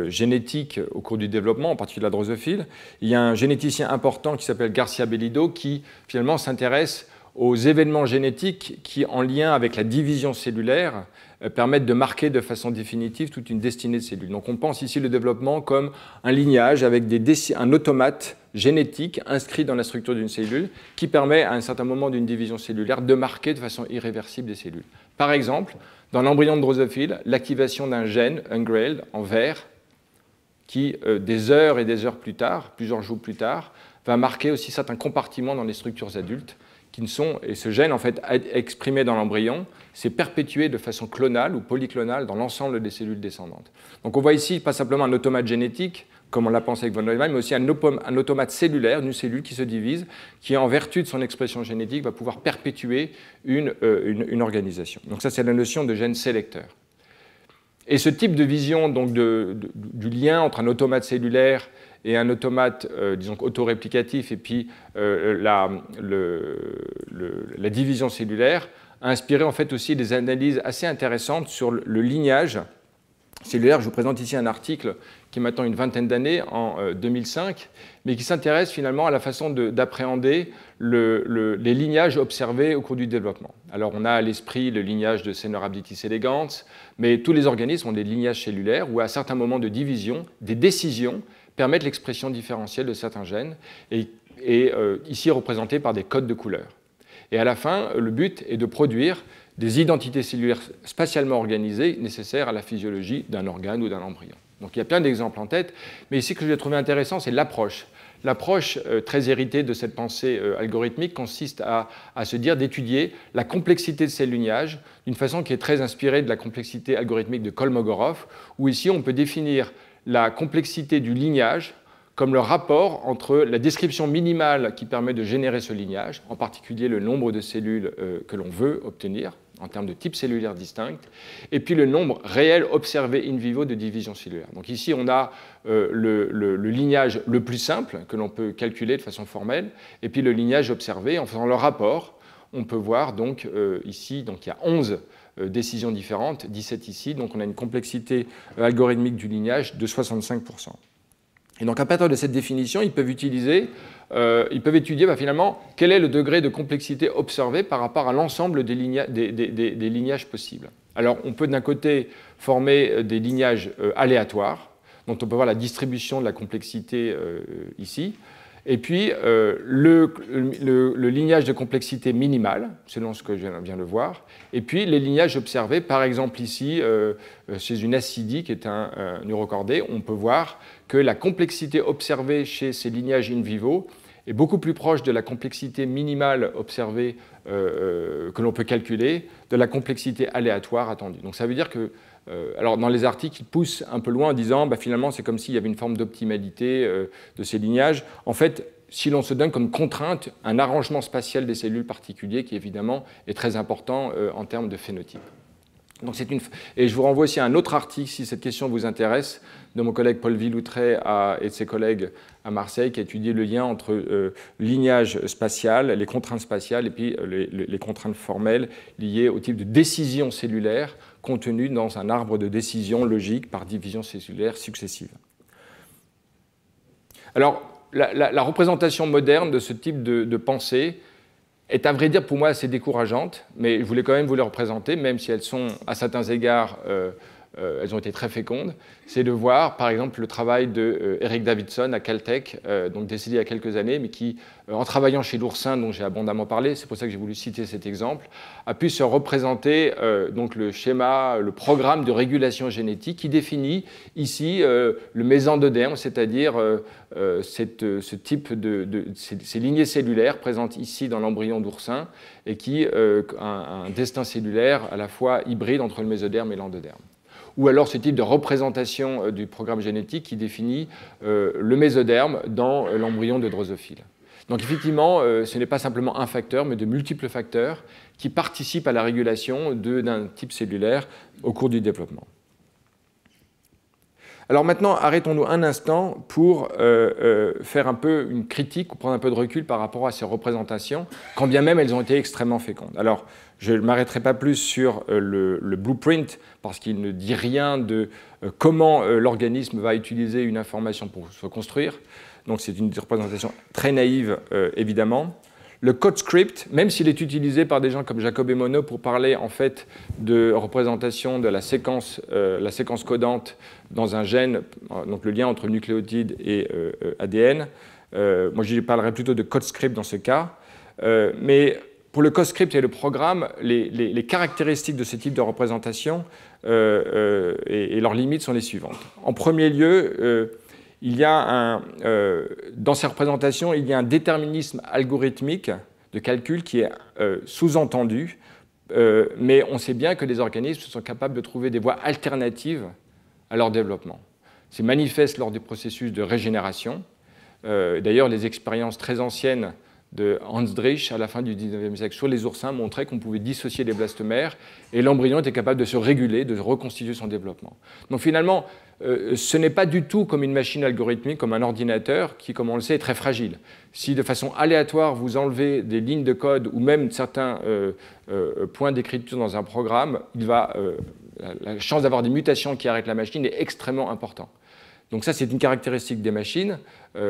génétique au cours du développement, en particulier la drosophile. Il y a un généticien important qui s'appelle Garcia Bellido qui finalement s'intéresse aux événements génétiques qui, en lien avec la division cellulaire, permettent de marquer de façon définitive toute une destinée de cellules. Donc on pense ici le développement comme un lignage avec un automate génétique inscrit dans la structure d'une cellule qui permet à un certain moment d'une division cellulaire de marquer de façon irréversible des cellules. Par exemple, dans l'embryon de drosophile, l'activation d'un gène, ungrailed, en vert, qui, des heures et des heures plus tard, plusieurs jours plus tard, va marquer aussi certains compartiments dans les structures adultes, et ce gène, en fait, exprimé dans l'embryon, s'est perpétué de façon clonale ou polyclonale dans l'ensemble des cellules descendantes. Donc on voit ici pas simplement un automate génétique, comme on l'a pensé avec von Neumann, mais aussi un automate cellulaire, une cellule qui se divise, qui, en vertu de son expression génétique, va pouvoir perpétuer une organisation. Donc ça, c'est la notion de gène sélecteur. Et ce type de vision donc, du lien entre un automate cellulaire et un automate, disons, autoréplicatif, et puis la division cellulaire, a inspiré en fait aussi des analyses assez intéressantes sur le lignage cellulaire. Je vous présente ici un article qui est maintenant une vingtaine d'années, en 2005, mais qui s'intéresse finalement à la façon d'appréhender les lignages observés au cours du développement. Alors on a à l'esprit le lignage de Caenorhabditis elegans, mais tous les organismes ont des lignages cellulaires où à certains moments de division, des décisions permettent l'expression différentielle de certains gènes, et ici représentés par des codes de couleurs. Et à la fin, le but est de produire des identités cellulaires spatialement organisées nécessaires à la physiologie d'un organe ou d'un embryon. Donc il y a plein d'exemples en tête, mais ici, ce que j'ai trouvé intéressant, c'est l'approche. L'approche très héritée de cette pensée algorithmique consiste à se dire d'étudier la complexité de ces lignages d'une façon qui est très inspirée de la complexité algorithmique de Kolmogorov, où ici on peut définir la complexité du lignage comme le rapport entre la description minimale qui permet de générer ce lignage, en particulier le nombre de cellules que l'on veut obtenir en termes de type cellulaire distinct, et puis le nombre réel observé in vivo de division cellulaire. Donc ici, on a le lignage le plus simple que l'on peut calculer de façon formelle, et puis le lignage observé. En faisant le rapport, on peut voir donc ici, donc il y a 11 décisions différentes, 17 ici, donc on a une complexité algorithmique du lignage de 65%. Et donc à partir de cette définition, ils peuvent étudier finalement quel est le degré de complexité observé par rapport à l'ensemble des lignages possibles. Alors on peut d'un côté former des lignages aléatoires, dont on peut voir la distribution de la complexité ici, Et puis, le lignage de complexité minimale, selon ce que je viens de voir. Et puis, les lignages observés, par exemple ici, chez une acidie, qui est un urochordé, on peut voir que la complexité observée chez ces lignages in vivo est beaucoup plus proche de la complexité minimale observée que l'on peut calculer, de la complexité aléatoire attendue. Donc ça veut dire que, alors dans les articles, ils poussent un peu loin en disant finalement c'est comme s'il y avait une forme d'optimalité de ces lignages. En fait, si l'on se donne comme contrainte un arrangement spatial des cellules particulier qui évidemment est très important en termes de phénotype. Donc et je vous renvoie aussi à un autre article, si cette question vous intéresse, de mon collègue Paul Villoutret et de ses collègues à Marseille, qui a étudié le lien entre lignage spatial, les contraintes spatiales, et puis les contraintes formelles liées au type de décision cellulaire contenues dans un arbre de décision logique par division cellulaire successive. Alors, la représentation moderne de ce type de pensée est à vrai dire pour moi assez décourageante, mais je voulais quand même vous les représenter, même si elles sont à certains égards, elles ont été très fécondes. C'est de voir par exemple le travail de Eric Davidson à Caltech, donc décédé il y a quelques années, mais qui, en travaillant chez l'oursin dont j'ai abondamment parlé, c'est pour ça que j'ai voulu citer cet exemple, a pu se représenter donc le schéma, le programme de régulation génétique qui définit ici le mésendoderme, c'est-à-dire ce type ces lignées cellulaires présentes ici dans l'embryon d'oursin et qui un destin cellulaire à la fois hybride entre le mésoderme et l'endoderme. Ou alors ce type de représentation du programme génétique qui définit le mésoderme dans l'embryon de drosophile. Donc effectivement, ce n'est pas simplement un facteur, mais de multiples facteurs qui participent à la régulation d'un type cellulaire au cours du développement. Alors maintenant, arrêtons-nous un instant pour faire un peu une critique ou prendre un peu de recul par rapport à ces représentations, quand bien même elles ont été extrêmement fécondes. Alors, je ne m'arrêterai pas plus sur le blueprint, parce qu'il ne dit rien de comment l'organisme va utiliser une information pour se construire. Donc c'est une représentation très naïve, évidemment. Le code script, même s'il est utilisé par des gens comme Jacob et Monod pour parler en fait de représentation de la séquence codante dans un gène, donc le lien entre nucléotide et ADN, moi je parlerai plutôt de code script dans ce cas. Mais pour le code script et le programme, les caractéristiques de ce type de représentation et leurs limites sont les suivantes. En premier lieu, il y a dans ces représentations, il y a un déterminisme algorithmique de calcul qui est sous-entendu, mais on sait bien que les organismes sont capables de trouver des voies alternatives à leur développement. C'est manifeste lors des processus de régénération. D'ailleurs, les expériences très anciennes de Hans Driesch à la fin du 19e siècle sur les oursins montraient qu'on pouvait dissocier les blastomères et l'embryon était capable de se réguler, de reconstituer son développement. Donc finalement, ce n'est pas du tout comme une machine algorithmique, comme un ordinateur qui, comme on le sait, est très fragile. Si de façon aléatoire vous enlevez des lignes de code ou même certains points d'écriture dans un programme, la chance d'avoir des mutations qui arrêtent la machine est extrêmement importante. Donc ça, c'est une caractéristique des machines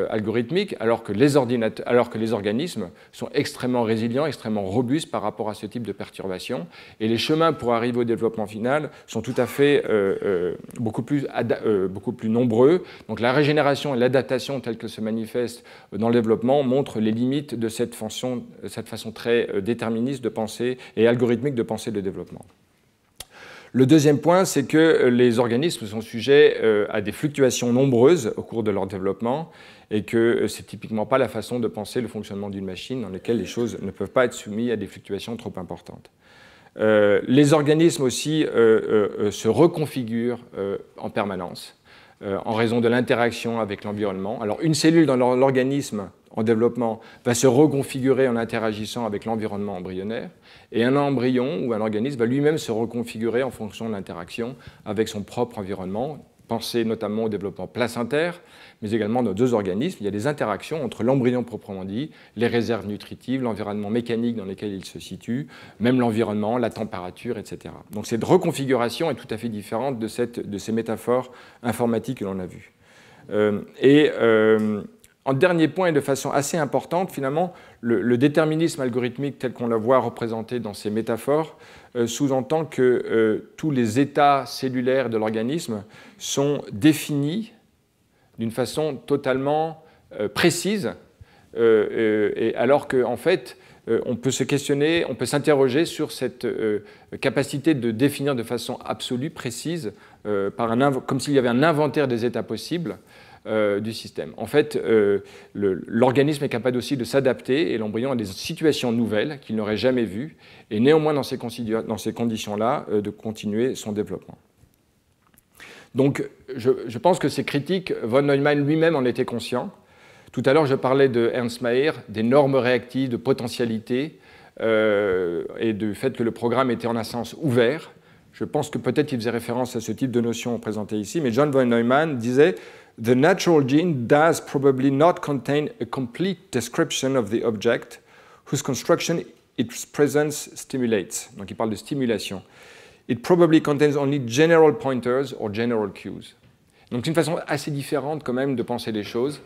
algorithmiques, alors que les organismes sont extrêmement résilients, extrêmement robustes par rapport à ce type de perturbation. Et les chemins pour arriver au développement final sont tout à fait beaucoup plus nombreux. Donc la régénération et l'adaptation telle que se manifeste dans le développement montrent les limites de cette façon très déterministe de penser et algorithmique de penser le développement. Le deuxième point, c'est que les organismes sont sujets à des fluctuations nombreuses au cours de leur développement et que ce n'est typiquement pas la façon de penser le fonctionnement d'une machine dans laquelle les choses ne peuvent pas être soumises à des fluctuations trop importantes. Les organismes aussi se reconfigurent en permanence en raison de l'interaction avec l'environnement. Alors une cellule dans l'organisme en développement va se reconfigurer en interagissant avec l'environnement embryonnaire, et un embryon ou un organisme va lui-même se reconfigurer en fonction de l'interaction avec son propre environnement. Pensez notamment au développement placentaire, mais également dans deux organismes. Il y a des interactions entre l'embryon proprement dit, les réserves nutritives, l'environnement mécanique dans lequel il se situe, même l'environnement, la température, etc. Donc cette reconfiguration est tout à fait différente de ces métaphores informatiques que l'on a vues. En dernier point, et de façon assez importante, finalement, le déterminisme algorithmique tel qu'on le voit représenté dans ces métaphores sous-entend que tous les états cellulaires de l'organisme sont définis d'une façon totalement précise et alors qu'en fait, on peut se questionner, on peut s'interroger sur cette capacité de définir de façon absolue, précise, comme s'il y avait un inventaire des états possibles du système. En fait, l'organisme est capable aussi de s'adapter et l'embryon a des situations nouvelles qu'il n'aurait jamais vues, et néanmoins, dans ces conditions-là, de continuer son développement. Donc, je pense que ces critiques, von Neumann lui-même en était conscient. Tout à l'heure, je parlais de Ernst Mayr, des normes réactives, de potentialité, et du fait que le programme était en un sens ouvert. Je pense que peut-être il faisait référence à ce type de notion présentée ici, mais John von Neumann disait « The natural gene does probably not contain a complete description of the object whose construction its presence stimulates ». Donc il parle de stimulation. « It probably contains only general pointers or general cues ». Donc c'est une façon assez différente quand même de penser les choses.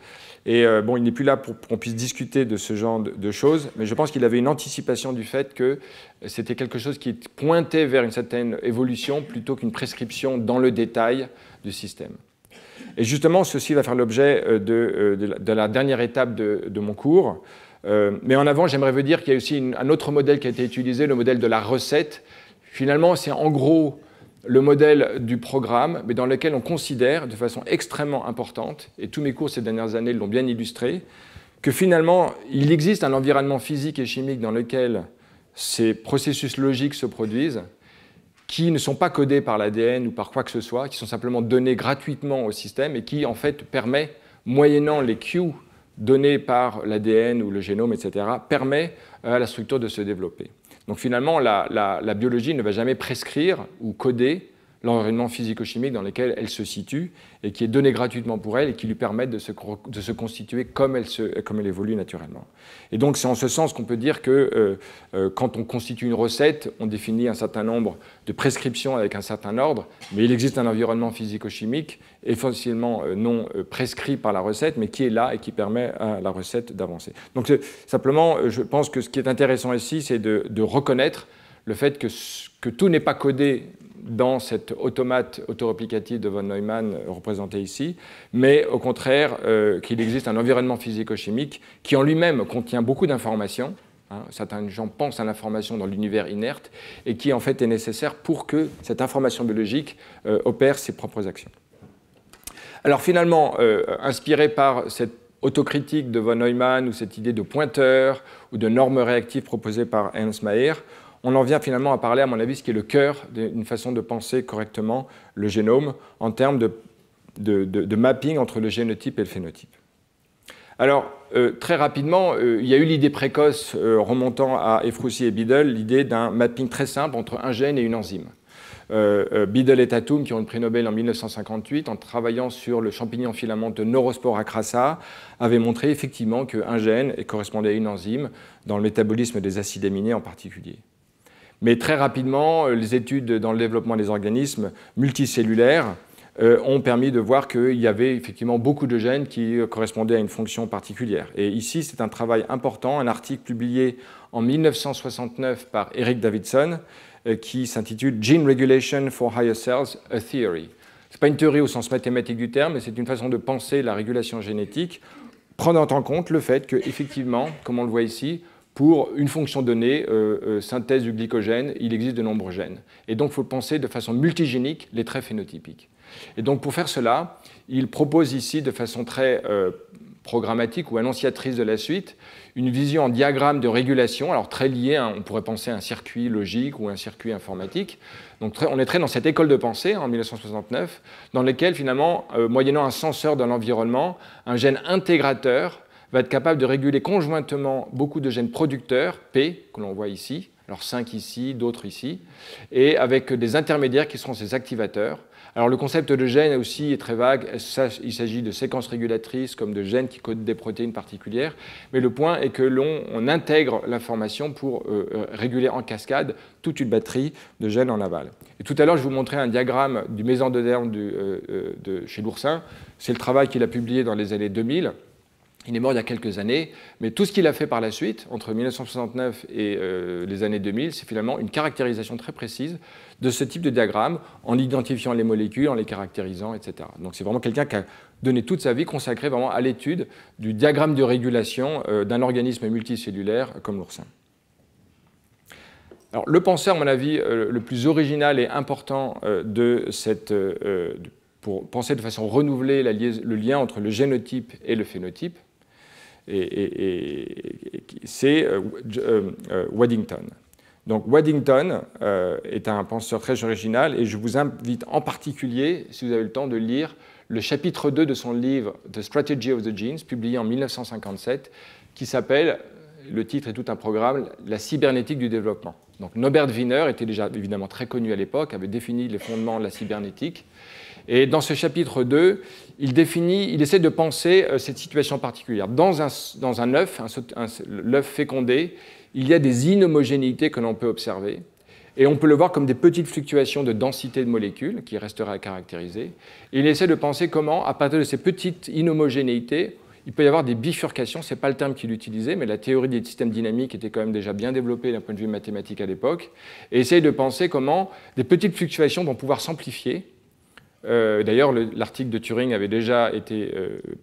Et bon, il n'est plus là pour qu'on puisse discuter de ce genre de choses, mais je pense qu'il avait une anticipation du fait que c'était quelque chose qui pointait vers une certaine évolution plutôt qu'une prescription dans le détail du système. Et justement, ceci va faire l'objet de la dernière étape de mon cours. Mais en avant, j'aimerais vous dire qu'il y a aussi un autre modèle qui a été utilisé, le modèle de la recette. Finalement, c'est en gros le modèle du programme, mais dans lequel on considère de façon extrêmement importante, et tous mes cours ces dernières années l'ont bien illustré, que finalement, il existe un environnement physique et chimique dans lequel ces processus logiques se produisent, qui ne sont pas codés par l'ADN ou par quoi que ce soit, qui sont simplement donnés gratuitement au système et qui, en fait, permet, moyennant les cues donnés par l'ADN ou le génome, etc., permet à la structure de se développer. Donc finalement, la biologie ne va jamais prescrire ou coder l'environnement physico-chimique dans lequel elle se situe et qui est donné gratuitement pour elle et qui lui permettent de se constituer comme elle évolue naturellement. Et donc c'est en ce sens qu'on peut dire que quand on constitue une recette, on définit un certain nombre de prescriptions avec un certain ordre, mais il existe un environnement physico-chimique essentiellement non prescrit par la recette, mais qui est là et qui permet à la recette d'avancer. Donc simplement, je pense que ce qui est intéressant ici, c'est de reconnaître le fait que tout n'est pas codé dans cet automate autoréplicatif de von Neumann représenté ici, mais au contraire qu'il existe un environnement physico-chimique qui en lui-même contient beaucoup d'informations. Certains gens pensent à l'information dans l'univers inerte et qui en fait est nécessaire pour que cette information biologique opère ses propres actions. Alors finalement, inspiré par cette autocritique de von Neumann ou cette idée de pointeur ou de normes réactives proposées par Ernst Mayr, on en vient finalement à parler, à mon avis, ce qui est le cœur d'une façon de penser correctement le génome en termes de mapping entre le génotype et le phénotype. Alors, très rapidement, il y a eu l'idée précoce remontant à Efroussi et Biddle, l'idée d'un mapping très simple entre un gène et une enzyme. Biddle et Tatum, qui ont eu le prix Nobel en 1958, en travaillant sur le champignon filament de Neurospora crassa, avaient montré effectivement qu'un gène correspondait à une enzyme dans le métabolisme des acides aminés en particulier. Mais très rapidement, les études dans le développement des organismes multicellulaires ont permis de voir qu'il y avait effectivement beaucoup de gènes qui correspondaient à une fonction particulière. Et ici, c'est un travail important, un article publié en 1969 par Eric Davidson, qui s'intitule « Gene Regulation for Higher Cells, a Theory ». Ce n'est pas une théorie au sens mathématique du terme, mais c'est une façon de penser la régulation génétique, prenant en compte le fait qu'effectivement, comme on le voit ici, pour une fonction donnée, synthèse du glycogène, il existe de nombreux gènes. Et donc, il faut penser de façon multigénique les traits phénotypiques. Et donc, pour faire cela, il propose ici, de façon très programmatique ou annonciatrice de la suite, une vision en diagramme de régulation, alors très liée, on pourrait penser à un circuit logique ou un circuit informatique. Donc, on est très dans cette école de pensée, en 1969, dans laquelle, finalement, moyennant un senseur de l'environnement, un gène intégrateur va être capable de réguler conjointement beaucoup de gènes producteurs, P, que l'on voit ici, alors 5 ici, d'autres ici, et avec des intermédiaires qui seront ces activateurs. Alors le concept de gène aussi est très vague, il s'agit de séquences régulatrices comme de gènes qui codent des protéines particulières, mais le point est que l'on intègre l'information pour réguler en cascade toute une batterie de gènes en aval. Et tout à l'heure, je vous montrais un diagramme du mésendoderme chez l'oursin, c'est le travail qu'il a publié dans les années 2000. Il est mort il y a quelques années, mais tout ce qu'il a fait par la suite, entre 1969 et les années 2000, c'est finalement une caractérisation très précise de ce type de diagramme, en identifiant les molécules, en les caractérisant, etc. Donc c'est vraiment quelqu'un qui a donné toute sa vie consacrée vraiment à l'étude du diagramme de régulation d'un organisme multicellulaire comme l'oursin. Alors, le penseur, à mon avis, le plus original et important pour penser de façon renouvelée le lien entre le génotype et le phénotype, c'est Waddington. Donc Waddington est un penseur très original et je vous invite en particulier, si vous avez le temps, de lire le chapitre 2 de son livre The Strategy of the Genes, publié en 1957, qui s'appelle, le titre est tout un programme, La cybernétique du développement. Donc Norbert Wiener était déjà évidemment très connu à l'époque, avait défini les fondements de la cybernétique. Et dans ce chapitre 2, il essaie de penser cette situation particulière. Dans un œuf, l'œuf fécondé, il y a des inhomogénéités que l'on peut observer. Et on peut le voir comme des petites fluctuations de densité de molécules qui resteraient à caractériser. Et il essaie de penser comment, à partir de ces petites inhomogénéités, il peut y avoir des bifurcations, ce n'est pas le terme qu'il utilisait, mais la théorie des systèmes dynamiques était quand même déjà bien développée d'un point de vue mathématique à l'époque, et essaye de penser comment des petites fluctuations vont pouvoir s'amplifier. D'ailleurs, l'article de Turing avait déjà été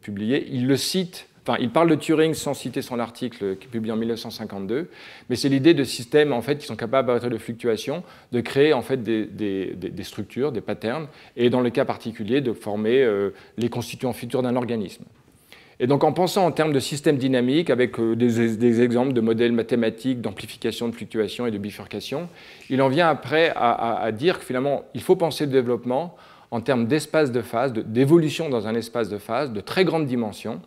publié. Il le cite, enfin, il parle de Turing sans citer son article qui est publié en 1952, mais c'est l'idée de systèmes en fait, qui sont capables, à partir de fluctuations, de créer en fait, des structures, des patterns, et dans le cas particulier, de former les constituants futurs d'un organisme. Et donc en pensant en termes de systèmes dynamiques, avec des exemples de modèles mathématiques d'amplification de fluctuations et de bifurcation, il en vient après à dire que finalement, il faut penser le développement en termes d'espace de phase, d'évolution dans un espace de phase de très grande dimension,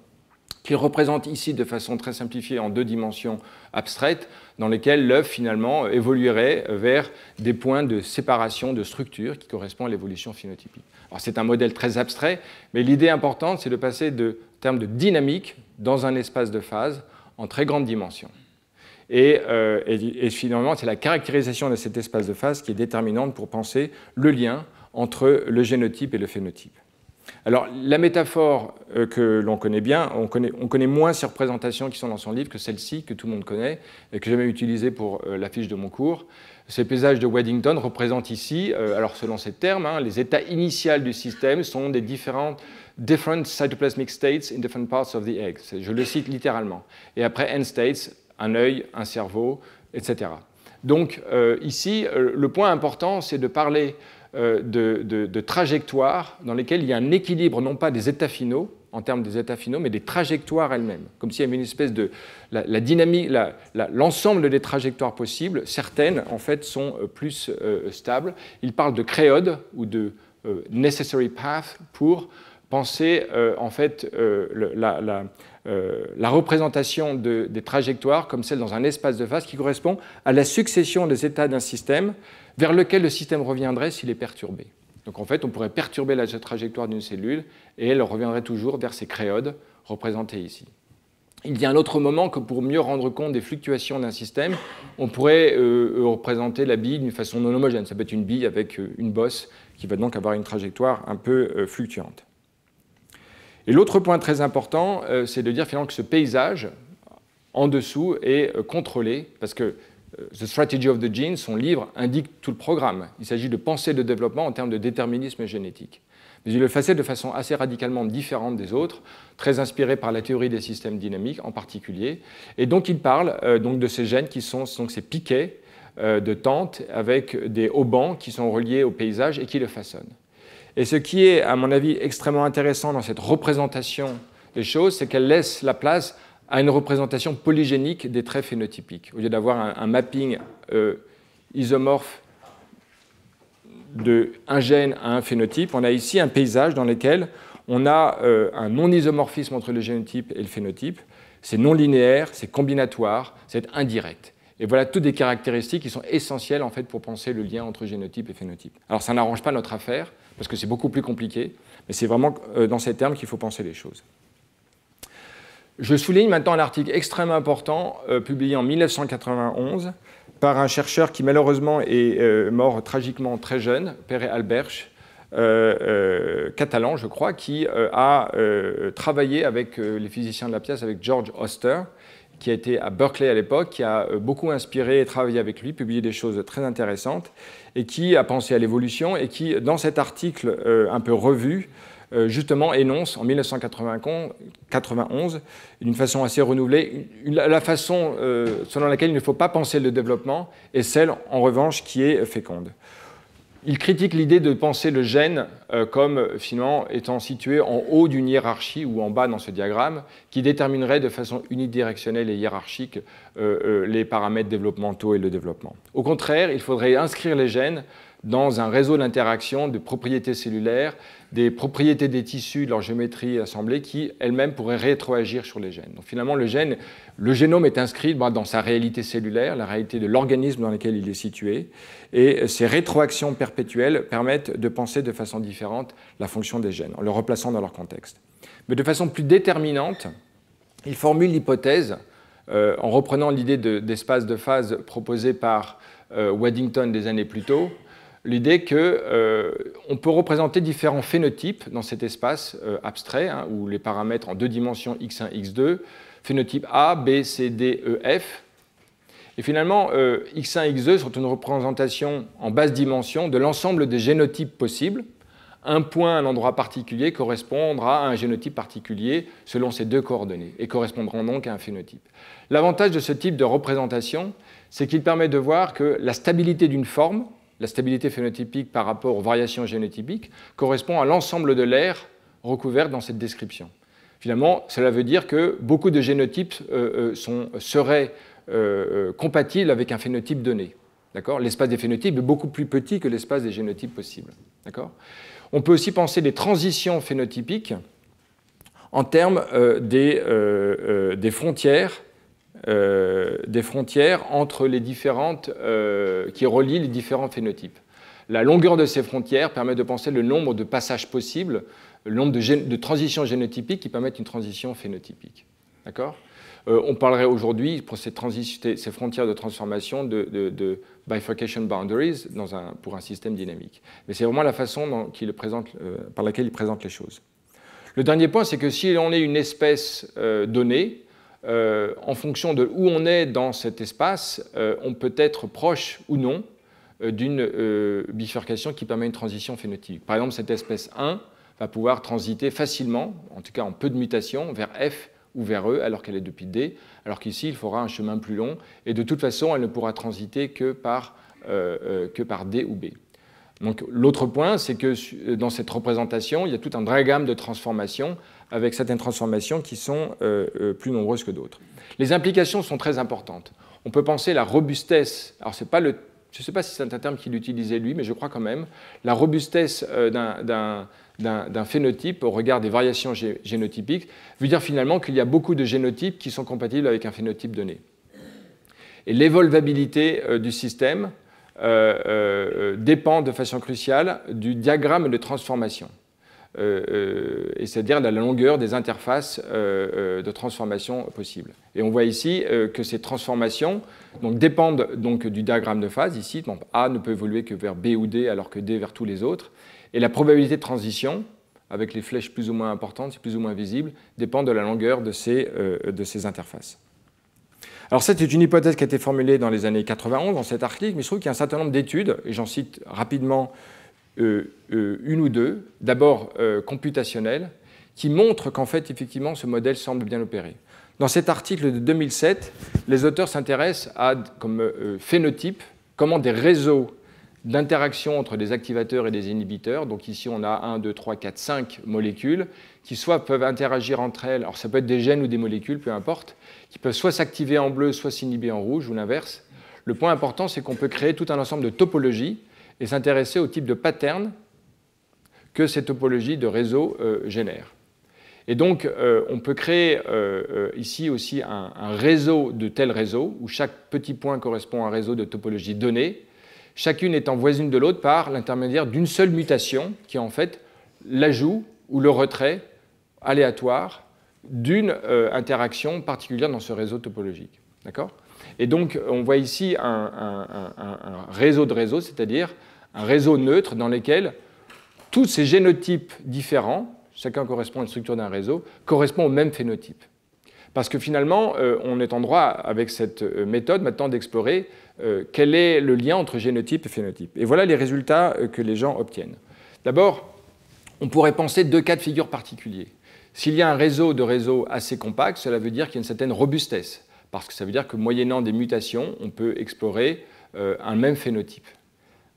qu'il représente ici de façon très simplifiée en 2 dimensions abstraites, dans lesquelles l'œuf finalement évoluerait vers des points de séparation de structure qui correspondent à l'évolution phénotypique. Alors c'est un modèle très abstrait, mais l'idée importante, c'est de passer de termes de dynamique dans un espace de phase en très grande dimension. Et finalement, c'est la caractérisation de cet espace de phase qui est déterminante pour penser le lien entre le génotype et le phénotype. Alors, la métaphore que l'on connaît bien, on connaît moins ces représentations qui sont dans son livre que celle-ci, que tout le monde connaît, et que j'ai même utilisée pour l'affiche de mon cours. Ces paysages de Waddington représentent ici, alors selon ces termes, les états initiaux du système sont des different cytoplasmic states in different parts of the egg. Je le cite littéralement. Et après, end states, un œil, un cerveau, etc. Donc, ici, le point important, c'est de parler de trajectoires dans lesquelles il y a un équilibre, non pas des états finaux, en termes des états finaux, mais des trajectoires elles-mêmes. Comme s'il y avait une espèce de... La dynamique, l'ensemble des trajectoires possibles, certaines, en fait, sont plus stables. Il parle de créodes ou de necessary path pour penser, en fait, la représentation des trajectoires comme celle dans un espace de phase qui correspond à la succession des états d'un système vers lequel le système reviendrait s'il est perturbé. Donc en fait, on pourrait perturber la trajectoire d'une cellule et elle reviendrait toujours vers ces créodes représentées ici. Il y a un autre moment que pour mieux rendre compte des fluctuations d'un système, on pourrait représenter la bille d'une façon non homogène. Ça peut être une bille avec une bosse qui va donc avoir une trajectoire un peu fluctuante. Et l'autre point très important, c'est de dire finalement que ce paysage en dessous est contrôlé parce que The Strategy of the Genes, son livre, indique tout le programme. Il s'agit de penser le développement en termes de déterminisme génétique. Mais il le faisait de façon assez radicalement différente des autres, très inspiré par la théorie des systèmes dynamiques en particulier. Et donc il parle donc de ces gènes qui sont donc ces piquets de tente avec des haubans qui sont reliés au paysage et qui le façonnent. Et ce qui est, à mon avis, extrêmement intéressant dans cette représentation des choses, c'est qu'elle laisse la place à une représentation polygénique des traits phénotypiques. Au lieu d'avoir un mapping isomorphe d'un gène à un phénotype, on a ici un paysage dans lequel on a un non-isomorphisme entre le génotype et le phénotype. C'est non linéaire, c'est combinatoire, c'est indirect. Et voilà toutes des caractéristiques qui sont essentielles en fait, pour penser le lien entre génotype et phénotype. Alors ça n'arrange pas notre affaire, parce que c'est beaucoup plus compliqué, mais c'est vraiment dans ces termes qu'il faut penser les choses. Je souligne maintenant un article extrêmement important, publié en 1991, par un chercheur qui malheureusement est mort tragiquement très jeune, Pere Alberch, catalan je crois, qui a travaillé avec les physiciens de la pièce, avec George Oster, qui a été à Berkeley à l'époque, qui a beaucoup inspiré et travaillé avec lui, publié des choses très intéressantes, et qui a pensé à l'évolution, et qui, dans cet article un peu revu, justement énonce en 1991, d'une façon assez renouvelée, la façon selon laquelle il ne faut pas penser le développement est celle, en revanche, qui est féconde. Il critique l'idée de penser le gène comme finalement étant situé en haut d'une hiérarchie ou en bas dans ce diagramme qui déterminerait de façon unidirectionnelle et hiérarchique les paramètres développementaux et le développement. Au contraire, il faudrait inscrire les gènes dans un réseau d'interaction de propriétés cellulaires, des propriétés des tissus, de leur géométrie assemblée, qui elles-mêmes pourraient rétroagir sur les gènes. Donc finalement, le génome est inscrit dans sa réalité cellulaire, la réalité de l'organisme dans lequel il est situé, et ces rétroactions perpétuelles permettent de penser de façon différente la fonction des gènes, en le replaçant dans leur contexte. Mais de façon plus déterminante, il formule l'hypothèse, en reprenant l'idée d'espace de phase proposée par Waddington des années plus tôt, l'idée qu'on peut représenter différents phénotypes dans cet espace abstrait, où les paramètres en 2 dimensions x1, x2, phénotype A, B, C, D, E, F. Et finalement, x1, x2 sont une représentation en basse dimension de l'ensemble des génotypes possibles. Un point à un endroit particulier correspondra à un génotype particulier selon ces 2 coordonnées et correspondront donc à un phénotype. L'avantage de ce type de représentation, c'est qu'il permet de voir que la stabilité d'une forme, la stabilité phénotypique par rapport aux variations génotypiques, correspond à l'ensemble de l'aire recouverte dans cette description. Finalement, cela veut dire que beaucoup de génotypes seraient compatibles avec un phénotype donné. L'espace des phénotypes est beaucoup plus petit que l'espace des génotypes possibles. On peut aussi penser des transitions phénotypiques en termes des frontières entre les différentes, qui relient les différents phénotypes. La longueur de ces frontières permet de penser le nombre de passages possibles, le nombre de transitions génotypiques qui permettent une transition phénotypique. On parlerait aujourd'hui, pour ces frontières de transformation, de bifurcation boundaries pour un système dynamique. Mais c'est vraiment la façon par laquelle il présente les choses. Le dernier point, c'est que si on est une espèce donnée, en fonction de où on est dans cet espace, on peut être proche ou non d'une bifurcation qui permet une transition phénotypique. Par exemple, cette espèce 1 va pouvoir transiter facilement, en tout cas en peu de mutations, vers F ou vers E, alors qu'elle est depuis D, alors qu'ici, il faudra un chemin plus long, et de toute façon, elle ne pourra transiter que par D ou B. Donc, l'autre point, c'est que dans cette représentation, il y a tout un diagramme de transformation avec certaines transformations qui sont plus nombreuses que d'autres. Les implications sont très importantes. On peut penser la robustesse, alors je ne sais pas si c'est un terme qu'il utilisait lui, mais je crois quand même, la robustesse d'un phénotype au regard des variations génotypiques veut dire finalement qu'il y a beaucoup de génotypes qui sont compatibles avec un phénotype donné. Et l'évolvabilité du système dépend de façon cruciale du diagramme de transformation, et c'est-à-dire de la longueur des interfaces de transformation possibles. Et on voit ici que ces transformations dépendent du diagramme de phase. Ici, A ne peut évoluer que vers B ou D, alors que D vers tous les autres. Et la probabilité de transition, avec les flèches plus ou moins importantes, c'est plus ou moins visible, dépend de la longueur de ces interfaces. Alors, c'est une hypothèse qui a été formulée dans les années 91 dans cet article, mais je trouve qu'il y a un certain nombre d'études, et j'en cite rapidement une ou deux, d'abord computationnelles, qui montrent qu'en fait, effectivement, ce modèle semble bien opérer. Dans cet article de 2007, les auteurs s'intéressent à, comme phénotype, comment des réseaux d'interaction entre des activateurs et des inhibiteurs, donc ici on a 1, 2, 3, 4, 5 molécules, qui soit peuvent interagir entre elles, alors ça peut être des gènes ou des molécules, peu importe, qui peuvent soit s'activer en bleu, soit s'inhiber en rouge, ou l'inverse. Le point important, c'est qu'on peut créer tout un ensemble de topologies et s'intéresser au type de pattern que ces topologies de réseaux génèrent. Et donc, on peut créer ici aussi un réseau de tels réseaux, où chaque petit point correspond à un réseau de topologies données, chacune étant voisine de l'autre par l'intermédiaire d'une seule mutation, qui est en fait l'ajout ou le retrait aléatoire d'une interaction particulière dans ce réseau topologique. D'accord ? Et donc, on voit ici un réseau de réseaux, c'est-à-dire un réseau neutre dans lequel tous ces génotypes différents, chacun correspond à une structure d'un réseau, correspond au même phénotype. Parce que finalement, on est en droit, avec cette méthode, maintenant d'explorer quel est le lien entre génotype et phénotype. Et voilà les résultats que les gens obtiennent. D'abord, On pourrait penser deux cas de figure particuliers. S'il y a un réseau de réseaux assez compact, cela veut dire qu'il y a une certaine robustesse, parce que ça veut dire que moyennant des mutations, on peut explorer un même phénotype.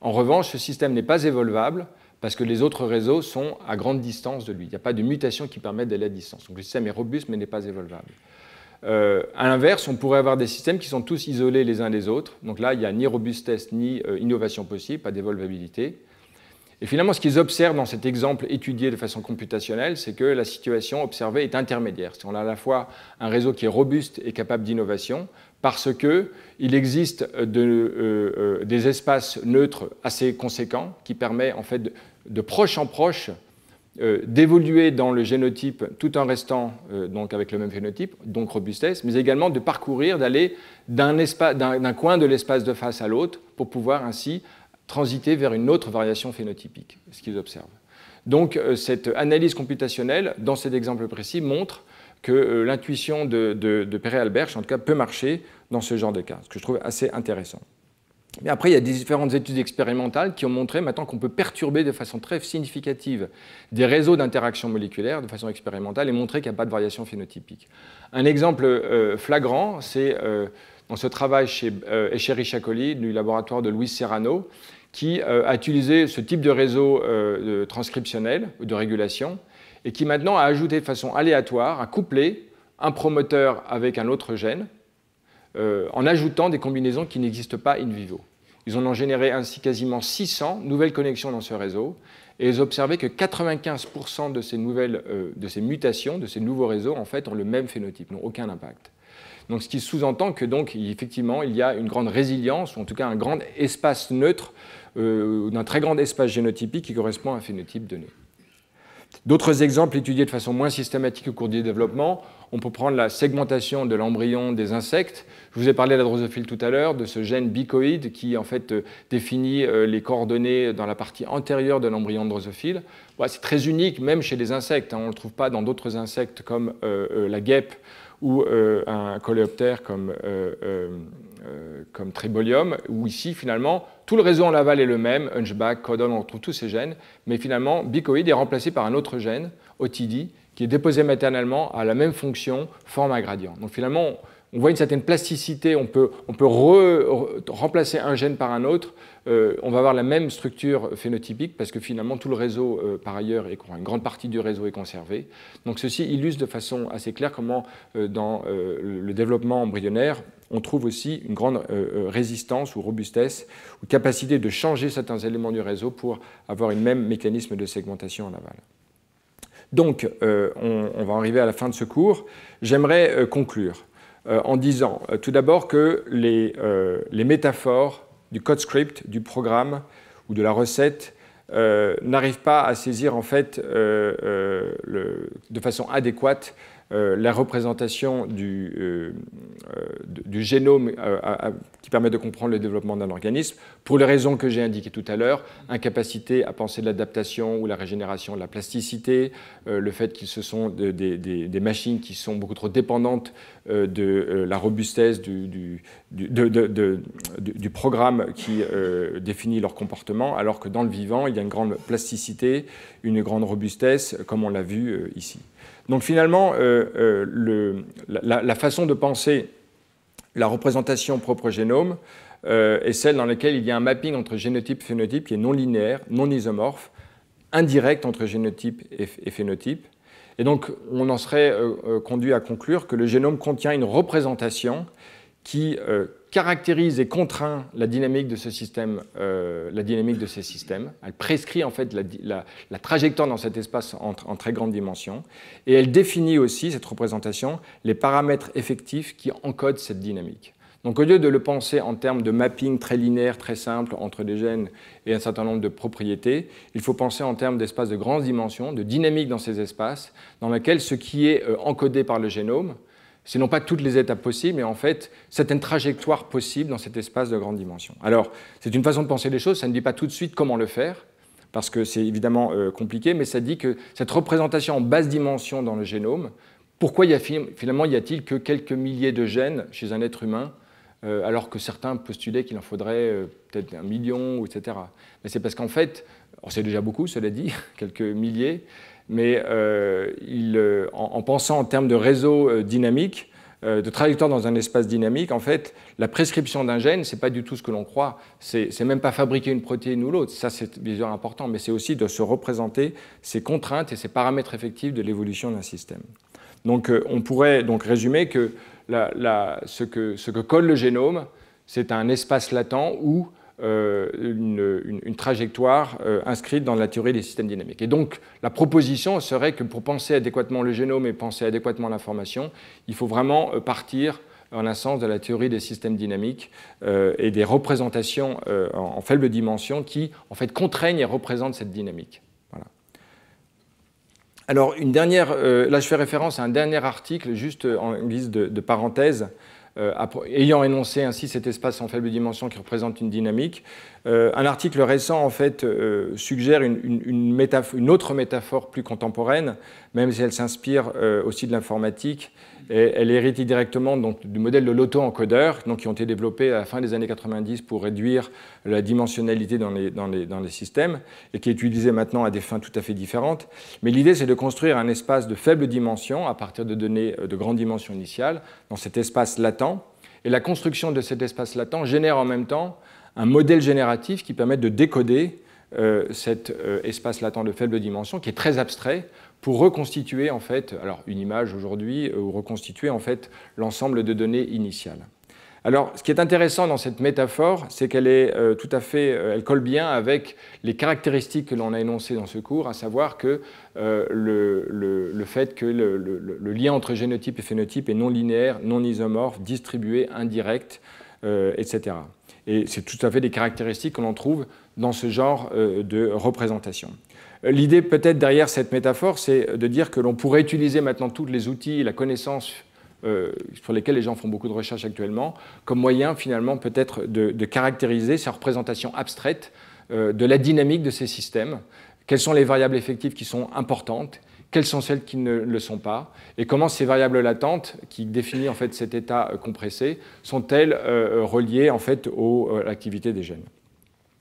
En revanche, ce système n'est pas évolvable, parce que les autres réseaux sont à grande distance de lui. Il n'y a pas de mutation qui permette d'aller à distance. Donc le système est robuste, mais n'est pas évolvable. À l'inverse, on pourrait avoir des systèmes qui sont tous isolés les uns des autres. Donc là, il n'y a ni robustesse, ni innovation possible, pas d'évolvabilité. Et finalement, ce qu'ils observent dans cet exemple étudié de façon computationnelle, c'est que la situation observée est intermédiaire. On a à la fois un réseau qui est robuste et capable d'innovation, parce qu'il existe des espaces neutres assez conséquents qui permettent en fait de proche en proche d'évoluer dans le génotype tout en restant donc avec le même phénotype, donc robustesse, mais également de parcourir, d'aller d'un coin de l'espace de face à l'autre pour pouvoir ainsi transiter vers une autre variation phénotypique, ce qu'ils observent. Donc cette analyse computationnelle, dans cet exemple précis, montre que l'intuition de Perret-Alberch, en tout cas, peut marcher dans ce genre de cas, ce que je trouve assez intéressant. Mais après, il y a différentes études expérimentales qui ont montré maintenant qu'on peut perturber de façon très significative des réseaux d'interaction moléculaire de façon expérimentale et montrer qu'il n'y a pas de variation phénotypique. Un exemple flagrant, c'est dans ce travail chez Echery-Chacoli du laboratoire de Luis Serrano, qui a utilisé ce type de réseau transcriptionnel ou de régulation et qui maintenant a ajouté de façon aléatoire, a couplé un promoteur avec un autre gène en ajoutant des combinaisons qui n'existent pas in vivo. Ils en ont généré ainsi quasiment 600 nouvelles connexions dans ce réseau et ils ont observé que 95% de ces mutations, de ces nouveaux réseaux, en fait, ont le même phénotype, n'ont aucun impact. Donc, ce qui sous-entend que, donc, effectivement, il y a une grande résilience, ou en tout cas un grand espace neutre, d'un très grand espace génotypique qui correspond à un phénotype donné. D'autres exemples étudiés de façon moins systématique au cours du développement, on peut prendre la segmentation de l'embryon des insectes. Je vous ai parlé de la drosophile tout à l'heure, de ce gène bicoïde qui en fait définit les coordonnées dans la partie antérieure de l'embryon de drosophile. Bon, c'est très unique même chez les insectes, hein. On ne le trouve pas dans d'autres insectes comme la guêpe ou un coléoptère comme Tribolium, où ici, finalement, tout le réseau en aval est le même, Hunchback, Codon, on retrouve tous ces gènes, mais finalement, bicoïde est remplacé par un autre gène, OTD, qui est déposé maternellement à la même fonction, forme un gradient. Donc finalement, on voit une certaine plasticité, on peut remplacer un gène par un autre, on va avoir la même structure phénotypique parce que finalement tout le réseau par ailleurs, une grande partie du réseau est conservée. Donc ceci illustre de façon assez claire comment dans le développement embryonnaire, on trouve aussi une grande résistance ou robustesse ou capacité de changer certains éléments du réseau pour avoir un même mécanisme de segmentation en aval. Donc on va arriver à la fin de ce cours. J'aimerais conclure en disant tout d'abord que les métaphores du code script, du programme ou de la recette n'arrivent pas à saisir en fait de façon adéquate la représentation du génome qui permet de comprendre le développement d'un organisme, pour les raisons que j'ai indiquées tout à l'heure, incapacité à penser de l'adaptation ou la régénération de la plasticité, le fait que ce sont des machines qui sont beaucoup trop dépendantes de la robustesse du programme qui définit leur comportement, alors que dans le vivant, il y a une grande plasticité, une grande robustesse, comme on l'a vu ici. Donc finalement, la façon de penser la représentation propre génome est celle dans laquelle il y a un mapping entre génotype et phénotype qui est non linéaire, non isomorphe, indirect entre génotype et phénotype. Et donc on en serait conduit à conclure que le génome contient une représentation qui caractérise et contraint la dynamique de ce système, la dynamique de ces systèmes. Elle prescrit en fait la trajectoire dans cet espace en très grande dimension, et elle définit aussi, cette représentation, les paramètres effectifs qui encodent cette dynamique. Donc au lieu de le penser en termes de mapping très linéaire, très simple entre des gènes et un certain nombre de propriétés, il faut penser en termes d'espaces de grandes dimensions, de dynamique dans ces espaces, dans lesquels ce qui est encodé par le génome, c'est non pas toutes les étapes possibles, mais en fait certaines trajectoires possibles dans cet espace de grande dimension. Alors, c'est une façon de penser les choses, ça ne dit pas tout de suite comment le faire, parce que c'est évidemment compliqué, mais ça dit que cette représentation en basse dimension dans le génome, pourquoi finalement y a-t-il que quelques milliers de gènes chez un être humain, alors que certains postulaient qu'il en faudrait peut-être 1 million, etc. Mais c'est parce qu'en fait, c'est déjà beaucoup, cela dit, quelques milliers, mais en pensant en termes de réseau dynamique, de trajectoire dans un espace dynamique, en fait, la prescription d'un gène, ce n'est pas du tout ce que l'on croit. C'est même pas fabriquer une protéine ou l'autre, ça c'est bien sûr important, mais c'est aussi de se représenter ces contraintes et ces paramètres effectifs de l'évolution d'un système. Donc on pourrait donc résumer que ce que colle le génome, c'est un espace latent où une trajectoire inscrite dans la théorie des systèmes dynamiques. Et donc, la proposition serait que pour penser adéquatement le génome et penser adéquatement l'information, il faut vraiment partir, en un sens, de la théorie des systèmes dynamiques et des représentations en faible dimension qui, en fait, contraignent et représentent cette dynamique. Voilà. Alors, là, je fais référence à un dernier article, juste en guise de parenthèse, ayant énoncé ainsi cet espace en faible dimension qui représente une dynamique. Un article récent, en fait, suggère une autre métaphore plus contemporaine, même si elle s'inspire aussi de l'informatique. Elle hérite directement donc, du modèle de l'auto-encodeur, qui ont été développés à la fin des années 90 pour réduire la dimensionnalité dans les systèmes, et qui est utilisé maintenant à des fins tout à fait différentes. Mais l'idée, c'est de construire un espace de faible dimension à partir de données de grande dimension initiale, dans cet espace latent. Et la construction de cet espace latent génère en même temps un modèle génératif qui permet de décoder cet espace latent de faible dimension, qui est très abstrait, pour reconstituer en fait, alors une image aujourd'hui, ou reconstituer en fait l'ensemble de données initiales. Alors, ce qui est intéressant dans cette métaphore, c'est qu'elle est tout à fait, elle colle bien avec les caractéristiques que l'on a énoncées dans ce cours, à savoir que le fait que le lien entre génotype et phénotype est non linéaire, non isomorphe, distribué, indirect, etc. Et c'est tout à fait des caractéristiques que l'on trouve dans ce genre de représentation. L'idée peut-être derrière cette métaphore, c'est de dire que l'on pourrait utiliser maintenant tous les outils et la connaissance sur lesquels les gens font beaucoup de recherches actuellement, comme moyen finalement peut-être de caractériser ces représentations abstraites de la dynamique de ces systèmes. Quelles sont les variables effectives qui sont importantes, quelles sont celles qui ne le sont pas, et comment ces variables latentes, qui définissent en fait cet état compressé, sont-elles reliées en fait à l'activité des gènes.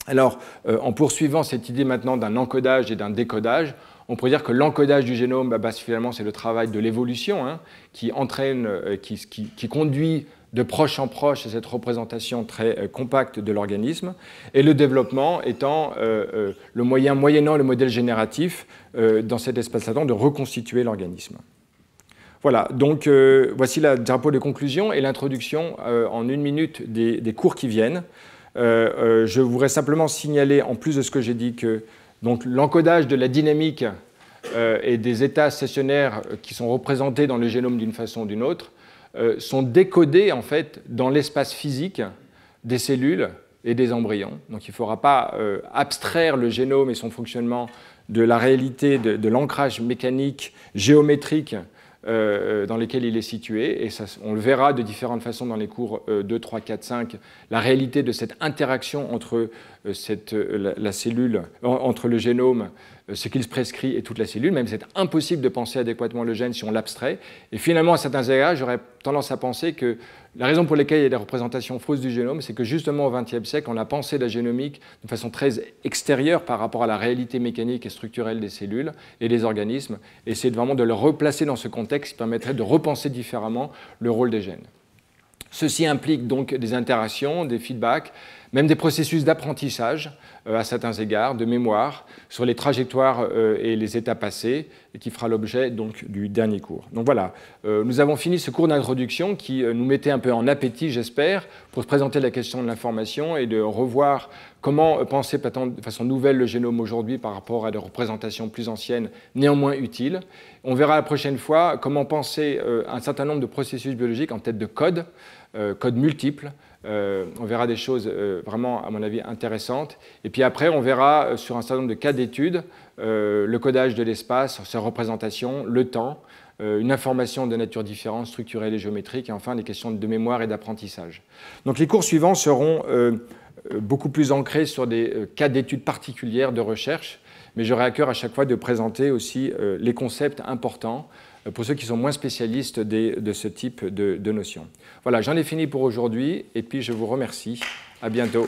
Alors, en poursuivant cette idée maintenant d'un encodage et d'un décodage, on pourrait dire que l'encodage du génome, finalement, c'est le travail de l'évolution qui entraîne, qui conduit de proche en proche à cette représentation très compacte de l'organisme, et le développement étant le moyen, moyennant le modèle génératif, dans cet espace latent, de reconstituer l'organisme. Voilà, donc voici la diapo de conclusion et l'introduction en 1 minute des cours qui viennent. Je voudrais simplement signaler, en plus de ce que j'ai dit, que l'encodage de la dynamique et des états stationnaires qui sont représentés dans le génome d'une façon ou d'une autre sont décodés en fait dans l'espace physique des cellules et des embryons. Donc il ne faudra pas abstraire le génome et son fonctionnement de la réalité de l'ancrage mécanique, géométrique dans lesquels il est situé, et ça, on le verra de différentes façons dans les cours 2, 3, 4, 5, la réalité de cette interaction entre la cellule, entre le génome, ce qu'il se prescrit et toute la cellule, même c'est impossible de penser adéquatement le gène si on l'abstrait, et finalement à certains égards, j'aurais tendance à penser que la raison pour laquelle il y a des représentations fausses du génome, c'est que justement au XXe siècle, on a pensé la génomique de façon très extérieure par rapport à la réalité mécanique et structurelle des cellules et des organismes, et c'est vraiment de le replacer dans ce contexte qui permettrait de repenser différemment le rôle des gènes. Ceci implique donc des interactions, des feedbacks, même des processus d'apprentissage à certains égards, de mémoire, sur les trajectoires et les états passés, et qui fera l'objet donc du dernier cours. Donc voilà, nous avons fini ce cours d'introduction qui nous mettait un peu en appétit, j'espère, pour se présenter la question de l'information et de revoir comment penser de façon nouvelle le génome aujourd'hui par rapport à des représentations plus anciennes, néanmoins utiles. On verra la prochaine fois comment penser un certain nombre de processus biologiques en tête de code, codes multiples. On verra des choses vraiment, à mon avis, intéressantes. Et puis après, on verra sur un certain nombre de cas d'études le codage de l'espace, sa représentation, le temps, une information de nature différente, structurelle et géométrique, et enfin des questions de mémoire et d'apprentissage. Donc les cours suivants seront beaucoup plus ancrés sur des cas d'études particulières de recherche, mais j'aurai à cœur à chaque fois de présenter aussi les concepts importants pour ceux qui sont moins spécialistes de ce type de notions. Voilà, j'en ai fini pour aujourd'hui, et puis je vous remercie. À bientôt.